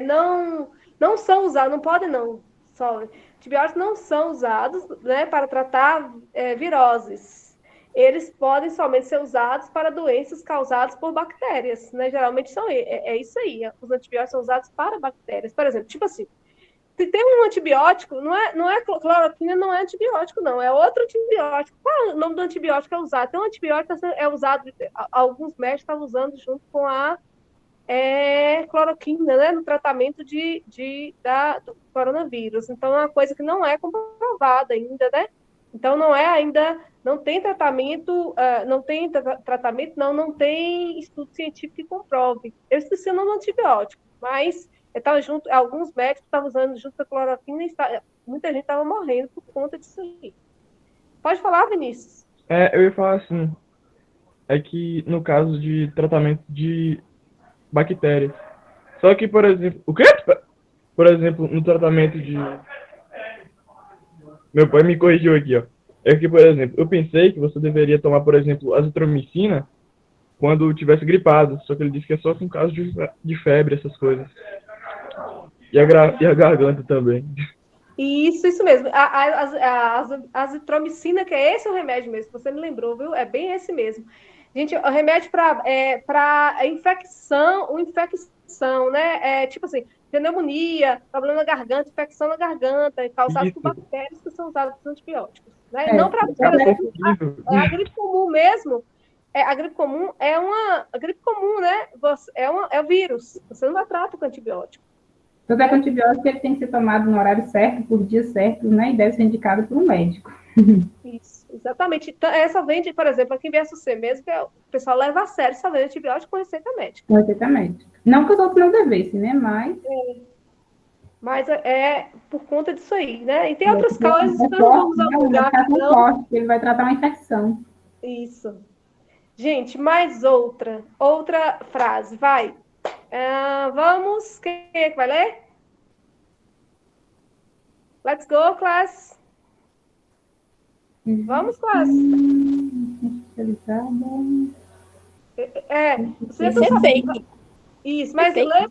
não são usados, não podem não, só. Antibióticos não são usados, né, para tratar viroses. Eles podem somente ser usados para doenças causadas por bactérias, né? Geralmente é isso aí. Os antibióticos são usados para bactérias. Por exemplo, tipo assim, se tem um antibiótico, não é cloroquina, não é antibiótico, não, é outro antibiótico. Qual é o nome do antibiótico que é usado? Tem um antibiótico que é usado, alguns médicos estavam usando junto com a cloroquina, né, no tratamento do coronavírus. Então, é uma coisa que não é comprovada ainda, né? Então, não tem tratamento, não tem estudo científico que comprove. Eu esqueci o nome do antibiótico, mas alguns médicos estavam usando junto com a cloroquina e muita gente estava morrendo por conta disso aí. Pode falar, Vinícius? Eu ia falar assim, é que no caso de tratamento de bactérias. Só que, por exemplo... O quê? Por exemplo, no tratamento de... Meu pai me corrigiu aqui, ó. É que, por exemplo, eu pensei que você deveria tomar, por exemplo, azitromicina quando tivesse gripado. Só que ele disse que é só com caso de febre, essas coisas. E a garganta também. Isso mesmo. A azitromicina, que é esse o remédio mesmo, você me lembrou, viu? É bem esse mesmo. Gente, o remédio para infecção, né? Tipo assim, pneumonia, problema na garganta, infecção na garganta, causado por bactérias que são usadas por antibióticos. Né? Não para, por exemplo, a gripe comum mesmo. A gripe comum a gripe comum, né? É o vírus. Você não vai tratar com antibiótico. Todo antibiótico ele tem que ser tomado no horário certo, por dia certo, né? E deve ser indicado por um médico. Isso, exatamente. Então, essa vende, por exemplo, aqui em VSC mesmo, que o pessoal leva a sério, só vende antibiótico com receita médica. Com receita médica. Não que os outros não devessem, né? Mas é por conta disso aí, né? E tem outras coisas que não vamos abordar. Ele vai tratar uma infecção. Isso. Gente, mais outra frase, vai. Vamos, quem é que vai ler? Let's go, class. Vamos, class. Isso é fake. Isso, mas lê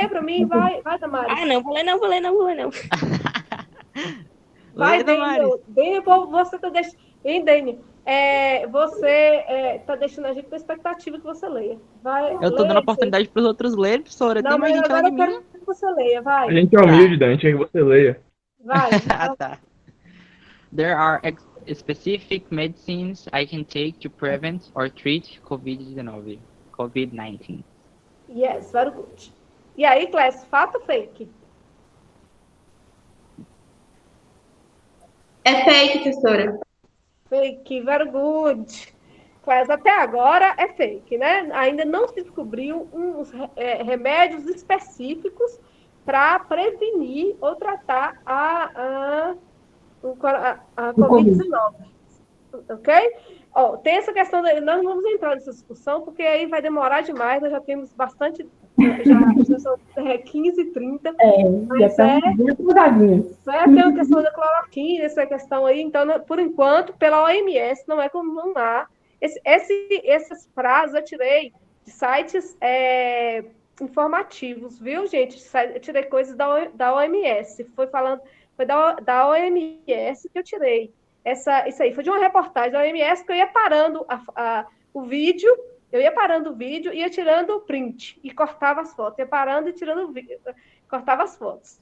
pra mim, vai, Damares. Não vou ler não. Vai, Dani, você tá deixando... Hein, Dani? Você tá deixando a gente com a expectativa que você leia. Vai, eu tô dando oportunidade para os outros lerem, professora. Não, mas agora eu quero que você leia, vai. A gente é humilde, Dani, a gente quer que você leia. Vai. Tá. There are specific medicines I can take to prevent or treat COVID-19. Yes, very good. E aí, class, fato ou fake? É fake, professora. Fake, very good. Class, até agora é fake, né? Ainda não se descobriu uns remédios específicos para prevenir ou tratar a Covid-19. Ok? Tem essa questão, nós não vamos entrar nessa discussão, porque aí vai demorar demais, nós já temos bastante, já são 15h30. Mas tem a questão da cloroquina, essa questão aí, então, por enquanto, pela OMS, não é como não há. Essas frases eu tirei de sites informativos, viu, gente? Eu tirei coisas da OMS, foi da OMS que eu tirei. Isso aí foi de uma reportagem da OMS que eu ia parando o vídeo, ia tirando o print e cortava as fotos, ia parando e tirando o vídeo, cortava as fotos.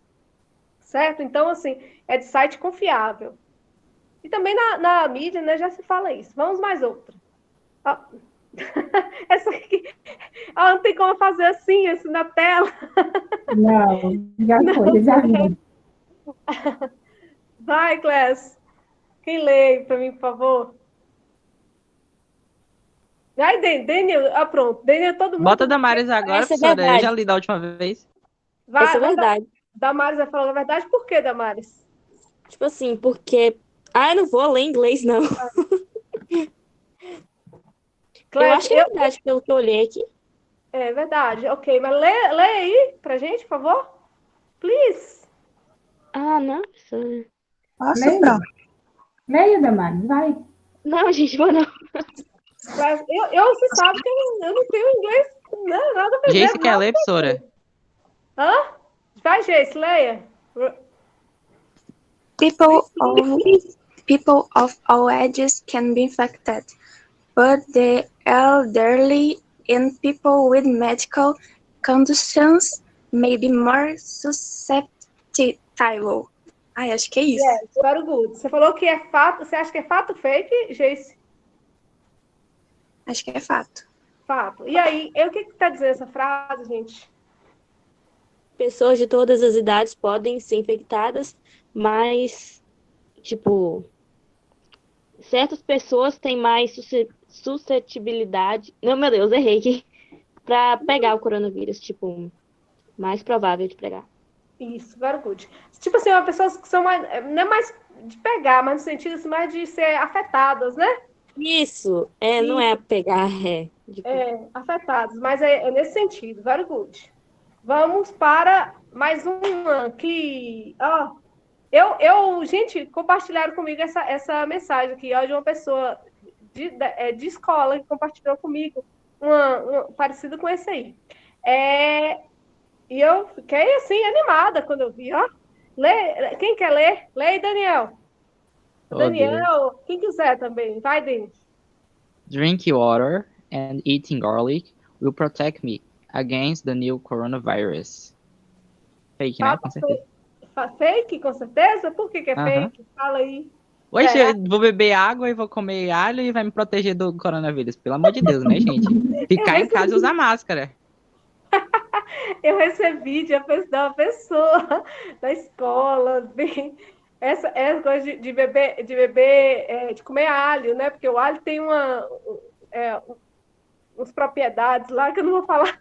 Certo? Então, assim, é de site confiável. E também na mídia, né, já se fala isso. Vamos mais outra. Essa aqui, não tem como fazer assim na tela. Não, já vi. Vai, Clécio. Quem lê para mim, por favor? Ai, Daniel, pronto. Daniel, todo mundo. Bota Damares agora, professora. Eu já li da última vez. Essa é verdade. Damares vai falar a verdade. Por quê, Damares? Tipo assim, porque... eu não vou ler inglês, não. Cléia, eu acho que é verdade, pelo que eu olhei aqui. É verdade, ok. Mas lê aí pra gente, por favor. Please. Não, professora. Leia, leia, Damares, vai. Não, gente, vou não. Você sabe que eu não tenho inglês, não, nada a ver. Geice quer ler, professora? Vai, Geice, leia. People of all ages can be infected, but the elderly and people with medical conditions may be more susceptible. Acho que é isso. Yes, very good. Você falou que é fato. Você acha que é fato ou fake, Geice? Acho que é fato. Fato. E aí, o que está dizendo essa frase, gente? Pessoas de todas as idades podem ser infectadas, mas, tipo, certas pessoas têm mais suscetibilidade. Não, meu Deus, errei aqui. Para pegar o coronavírus, tipo, mais provável de pegar. Isso, very good. Tipo assim, pessoas que são mais, não é mais de pegar, mas no sentido assim, mais de ser afetadas, né? Isso, não é pegar, afetados, mas é nesse sentido, very good. Vamos para mais uma que, gente, compartilharam comigo essa mensagem aqui, de uma pessoa de escola que compartilhou comigo uma parecida com esse aí. E eu fiquei assim, animada quando eu vi, Quem quer ler? Leia, Daniel. Daniel, quem quiser também. Vai, Denis. Drink water and eating garlic will protect me against the new coronavirus. Fake, né? Com certeza. Fake, com certeza? Por que é fake? Fala aí. Hoje eu vou beber água e vou comer alho e vai me proteger do coronavírus. Pelo amor de Deus, né, gente? Ficar em casa e usar máscara. Eu recebi de uma pessoa da escola, essa coisa de beber, de comer alho, né? Porque o alho tem umas propriedades lá que eu não vou falar.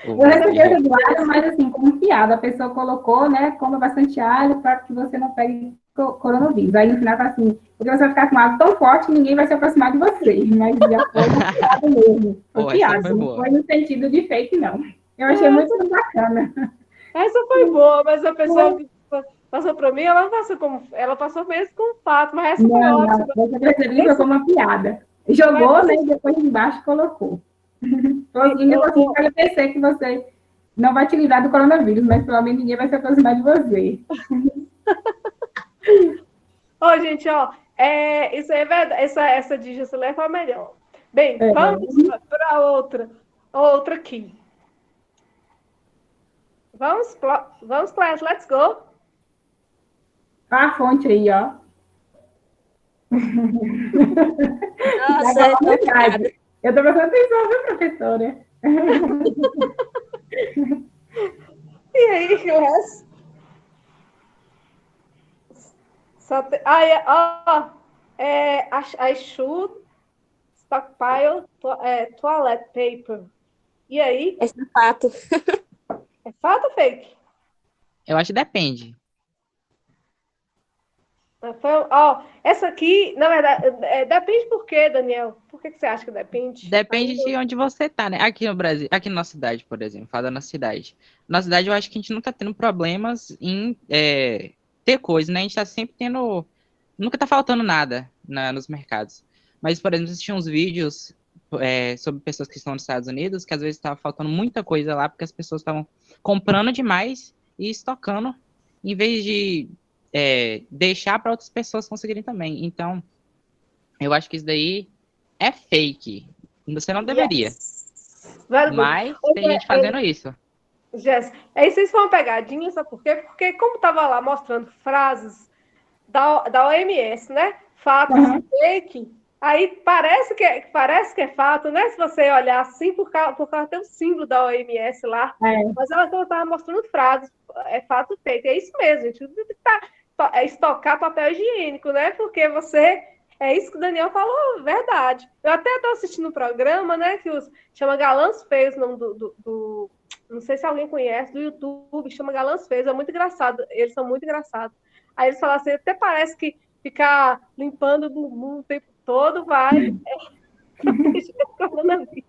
Eu recebi essa do alho, mas assim, como piada. A pessoa colocou, né? Coma bastante alho para que você não pegue coronavírus. Aí no final tá assim, porque você vai ficar com alho tão forte que ninguém vai se aproximar de você. Mas já foi uma piada mesmo. Foi piada, não foi no sentido de fake, não. Eu achei muito bacana. Essa foi boa, mas a pessoa que passou para mim, ela passou mesmo com fato, mas essa foi ótima. Você percebeu como uma piada. Jogou, né? E depois embaixo colocou. Ainda consigo agradecer que você não vai te livrar do coronavírus, mas pelo menos ninguém vai se aproximar de você. Gente, isso aí é verdade. Essa de Juscelé foi a melhor. Bem, vamos para outra aqui. Vamos, class, let's go. A fonte aí, ó. Nossa, eu tô prestando atenção, viu, professora? E aí, class? I should stockpile toilet paper. E aí? Esse é fato. É fato ou fake? Eu acho que depende. Essa aqui, na verdade, depende por quê, Daniel? Por que você acha que depende? Depende de onde você tá, né? Aqui no Brasil, aqui na nossa cidade, por exemplo, fala da nossa cidade. Na cidade, eu acho que a gente não tá tendo problemas em ter coisa, né? A gente tá sempre tendo... Nunca tá faltando nada nos mercados. Mas, por exemplo, assisti uns vídeos sobre pessoas que estão nos Estados Unidos, que às vezes estava faltando muita coisa lá, porque as pessoas estavam comprando demais e estocando, em vez de deixar para outras pessoas conseguirem também. Então, eu acho que isso daí é fake. Você não deveria. Mas tem gente fazendo isso. Jéssica, isso foi uma pegadinha, sabe por quê? Porque como estava lá mostrando frases da OMS, né? Fatos fake, aí parece que é fato, né? Se você olhar assim, por causa tem o símbolo da OMS lá. Mas ela estava mostrando frases, fato fake. É isso mesmo, gente. Estocar papel higiênico, né? Porque você É isso que o Daniel falou, verdade. Eu até estou assistindo um programa, né, chama Galãs Feios, o nome não sei se alguém conhece, do YouTube, chama Galãs Feios, é muito engraçado, eles são muito engraçados. Aí eles falam assim, até parece que ficar limpando o bumbum o tempo todo vai coronavírus.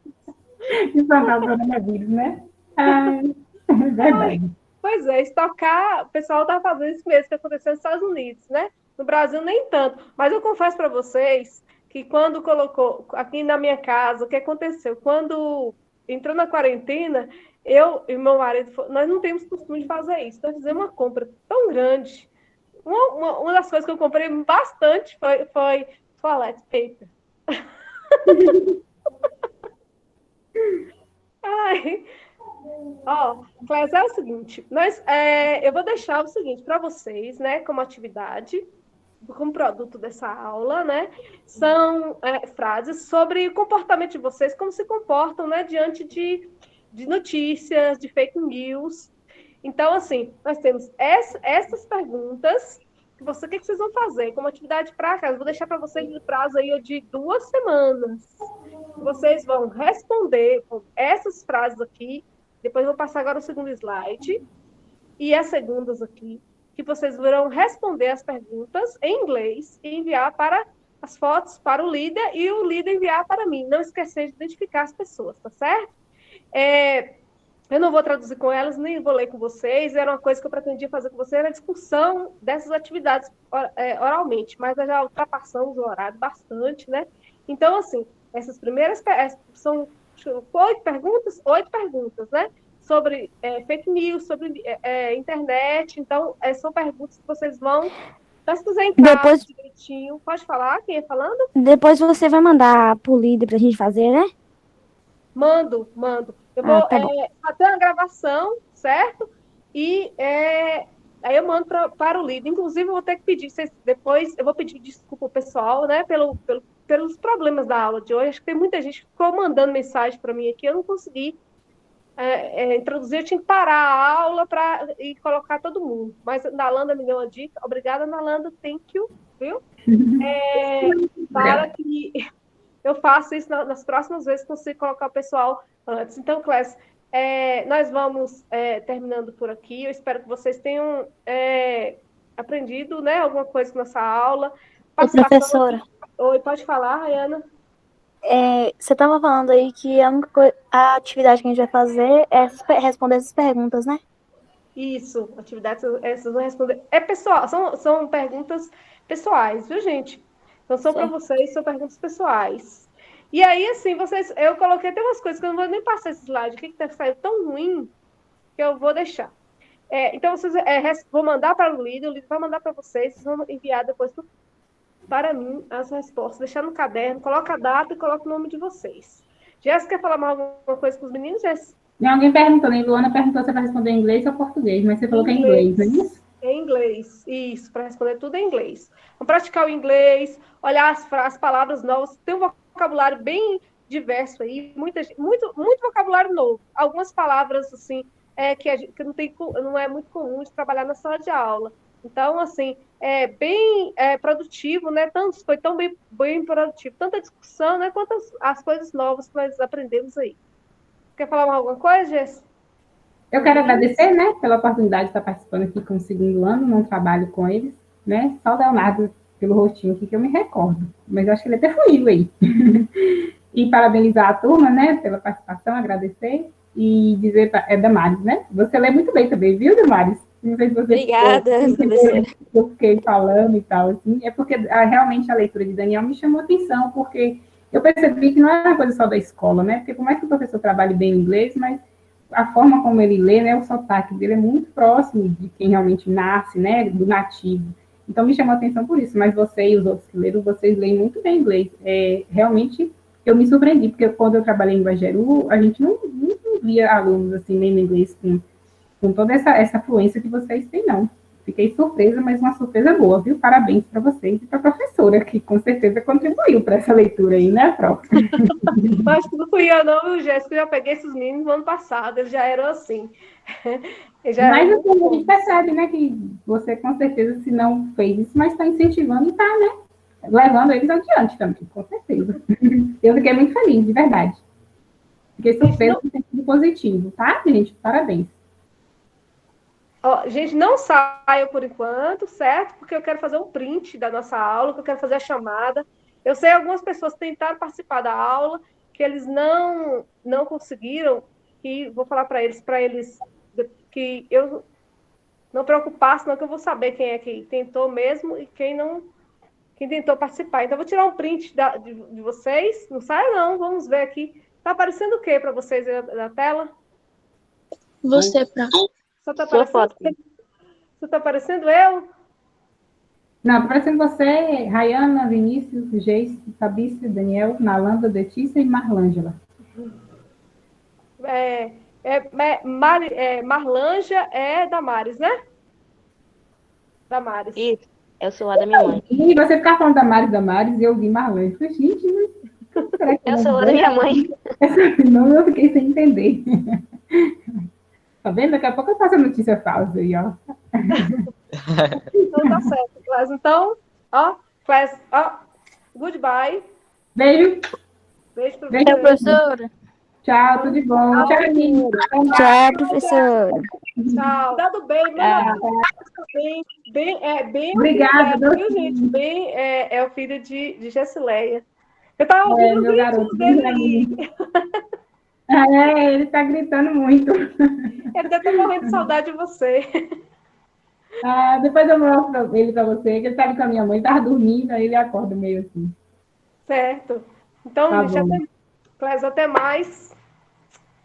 Espantar o coronavírus, né? É verdade. Pois é, estocar, o pessoal está fazendo isso mesmo que aconteceu nos Estados Unidos, né? No Brasil, nem tanto. Mas eu confesso para vocês que quando colocou aqui na minha casa, o que aconteceu? Quando entrou na quarentena, eu e meu marido, nós não temos costume de fazer isso. Nós fizemos uma compra tão grande. Uma das coisas que eu comprei bastante foi toilet paper. Ai. Ó, Clés, é o seguinte, eu vou deixar o seguinte para vocês, né, como atividade, como produto dessa aula, né, são frases sobre o comportamento de vocês, como se comportam, né, diante de notícias, de fake news. Então, assim, nós temos essas perguntas, o que vocês vão fazer como atividade para casa? Eu vou deixar para vocês de prazo aí de 2 semanas. Vocês vão responder com essas frases aqui. Depois eu vou passar agora o segundo slide. E as segundas aqui, que vocês vão responder as perguntas em inglês e enviar para as fotos para o líder e o líder enviar para mim. Não esquecer de identificar as pessoas, tá certo? Eu não vou traduzir com elas, nem vou ler com vocês. Era uma coisa que eu pretendia fazer com vocês, era a discussão dessas atividades oralmente, mas já ultrapassamos o horário bastante, né? Então, assim, essas primeiras são 8 perguntas, né? Sobre fake news, sobre internet. Então, são perguntas que vocês vão pesquisar em casa direitinho. Pode falar? Quem é falando? Depois você vai mandar pro líder pra gente fazer, né? Mando. Eu vou fazer uma gravação, certo? E aí eu mando para o líder. Inclusive, eu vou ter que pedir, depois eu vou pedir desculpa ao pessoal, né? Pelos problemas da aula de hoje. Acho que tem muita gente que ficou mandando mensagem para mim aqui. Eu não consegui introduzir, eu tinha que parar a aula e colocar todo mundo. Mas a Nalanda me deu uma dica. Obrigada, Nalanda. Thank you, viu? Para que eu faça isso nas próximas vezes, consigo colocar o pessoal antes. Então, Clécio, nós vamos terminando por aqui. Eu espero que vocês tenham aprendido, né, alguma coisa com essa aula. Professora. Oi, pode falar, Rayana. Você estava falando aí que a atividade que a gente vai fazer é responder essas perguntas, né? Isso, atividades, essas vão responder. Pessoal, são perguntas pessoais, viu, gente? Então, são para vocês, são perguntas pessoais. E aí, assim, eu coloquei até umas coisas que eu não vou nem passar esse slide aqui, que saiu tão ruim, que eu vou deixar. Então, vocês vou mandar para o líder vai mandar para vocês vão enviar depois para mim as respostas, deixar no caderno, coloca a data e coloca o nome de vocês. Jéssica, quer falar mais alguma coisa com os meninos, Jéssica? Alguém perguntou, né? Luana perguntou se vai responder em inglês ou português, mas você falou que é em inglês, não é isso? Em inglês, isso, para responder tudo em inglês. Vamos praticar o inglês, olhar as palavras novas, tem um vocabulário bem diverso aí, muito vocabulário novo. Algumas palavras, assim, que não é muito comum de trabalhar na sala de aula. Então, assim, bem produtivo, né? Foi tão bem produtivo, tanta discussão, né? Quanto as coisas novas que nós aprendemos aí. Quer falar alguma coisa, Jéssica? Eu quero agradecer, né, pela oportunidade de estar participando aqui com o segundo ano, não trabalho com eles, né? Só o Leonardo, pelo rostinho aqui, que eu me recordo. Mas eu acho que ele até fluiu aí. E parabenizar a turma, né, pela participação, agradecer. E dizer, Damares, né? Você lê muito bem também, viu, Damares? Não sei se você Obrigada, professora. Eu fiquei falando e tal, assim. É porque realmente a leitura de Daniel me chamou a atenção, porque eu percebi que não é uma coisa só da escola, né? Porque por mais que o professor trabalhe bem o inglês, mas a forma como ele lê, né, o sotaque dele é muito próximo de quem realmente nasce, né, do nativo. Então, me chamou a atenção por isso. Mas você e os outros que leram, vocês leem muito bem inglês. Realmente, eu me surpreendi, porque quando eu trabalhei em Guajeru, a gente não via alunos, assim, lendo inglês com toda essa fluência que vocês têm, não. Fiquei surpresa, mas uma surpresa boa, viu? Parabéns para vocês e para a professora, que com certeza contribuiu para essa leitura aí, né, prof? Mas não fui eu não, viu, Jéssica? Eu já peguei esses meninos no ano passado, eles já eram assim. Mas a gente percebe, né, que você com certeza, se não fez isso, mas está incentivando e está, né? levando eles adiante também, com certeza. Eu fiquei muito feliz, de verdade. Fiquei surpresa com o sentido positivo, tá, gente? Parabéns. Ó, gente, não saia por enquanto, certo? Porque eu quero fazer um print da nossa aula, que eu quero fazer a chamada. Eu sei algumas pessoas tentaram participar da aula, que eles não conseguiram, e vou falar para eles que eu não preocupasse, não, que eu vou saber quem é que tentou mesmo e quem tentou participar. Então, eu vou tirar um print de vocês. Não saia, não. Vamos ver aqui. Tá aparecendo o que para vocês na tela? Você, pra... Só tá aparecendo? Só tá aparecendo eu? Não, tá aparecendo você, Rayana, Vinícius, Geice, Fabrício, Daniel, Nalanda, Letícia e Marlângela. Marlanja é Damares, né? Damares. Isso, é o celular da minha mãe. E você ficar falando Damares, e eu vi Marlângela. Eu falei, gente, mas será que É o celular da minha mãe. Não, eu fiquei sem entender. Tá vendo? Daqui a pouco eu faço a notícia falsa aí, ó. Então tá certo, Clés. Então, ó, Clés, ó, goodbye. Beijo. Beijo pra Tchau, você. professora. Tchau, tudo de bom. Tchau, menino. Tchau, professora. Tchau. Dado bem, bem Obrigada, viu, gente? Bem é o filho de Gessileia. Eu tava ouvindo o meu gritinho garoto, dele aí. ele tá gritando muito. Ele deve estar morrendo de saudade de você. Depois eu mostro ele pra você, que ele tava com a minha mãe, tava dormindo, aí ele acorda meio assim. Certo. Então, Tá gente, bom. Clés, até mais.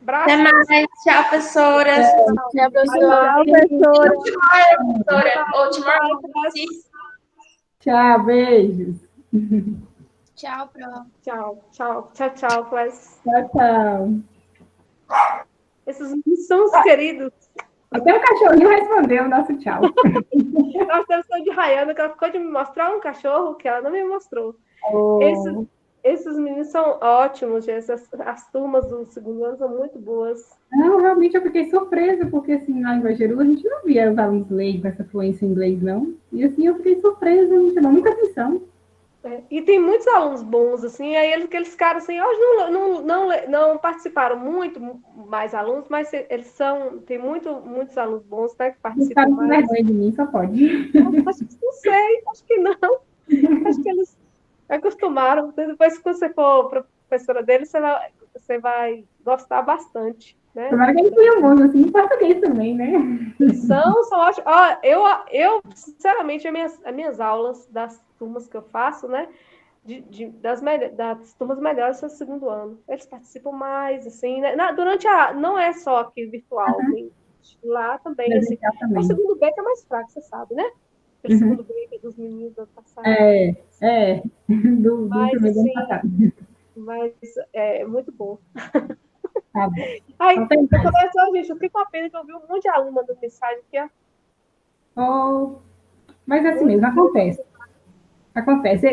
Até mais. Tchau, professoras. Tchau, professora. Tchau, beijos. Tchau, Pro. Tchau, Clés. Tchau. Esses meninos são os queridos. Até o cachorrinho respondeu o nosso tchau. Nós temos de Rayana, que ela ficou de me mostrar um cachorro que ela não me mostrou. Oh. Esses meninos são ótimos, gente. As turmas do segundo ano são muito boas. Não, realmente eu fiquei surpresa, porque assim, lá em Guajeru a gente não via os alunos leigos com essa fluência em inglês, não. E assim, eu fiquei surpresa, me chamou muita atenção. E tem muitos alunos bons, assim, aí aqueles caras, assim, hoje não participaram muito mais alunos, mas tem muitos alunos bons, né, que participam mais. Eles vergonha de mim, só pode. Não sei, acho que não. Acho que eles acostumaram. Depois, quando você for professora deles, você vai gostar bastante, né? Tomara que eles tenham bons, assim, em português também, né? São ótimos. Eu sinceramente, as minhas aulas das turmas que eu faço, né? Das turmas melhores do segundo ano. Eles participam mais, assim, né? Não é só aqui virtual, tem lá também, assim. O segundo B que é mais fraco, você sabe, né? O segundo B que é dos meninos do passado. Do primeiro ano passado. Mas é muito bom. Tá bom. Ai, gente, eu fiquei com a pena que eu vi um monte de aluno mandando mensagem aqui, ó. Mas assim mesmo, acontece.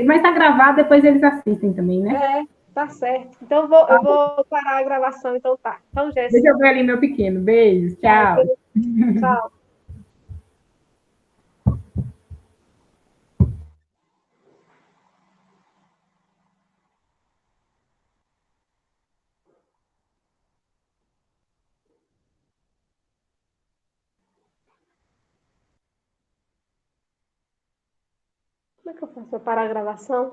Mas tá gravado, depois eles assistem também, né? Tá certo. Então eu vou parar a gravação, então tá. Então, Jéssica. Deixa eu ver ali meu pequeno. Beijo, tchau. Tchau. Como é que eu faço para parar a gravação?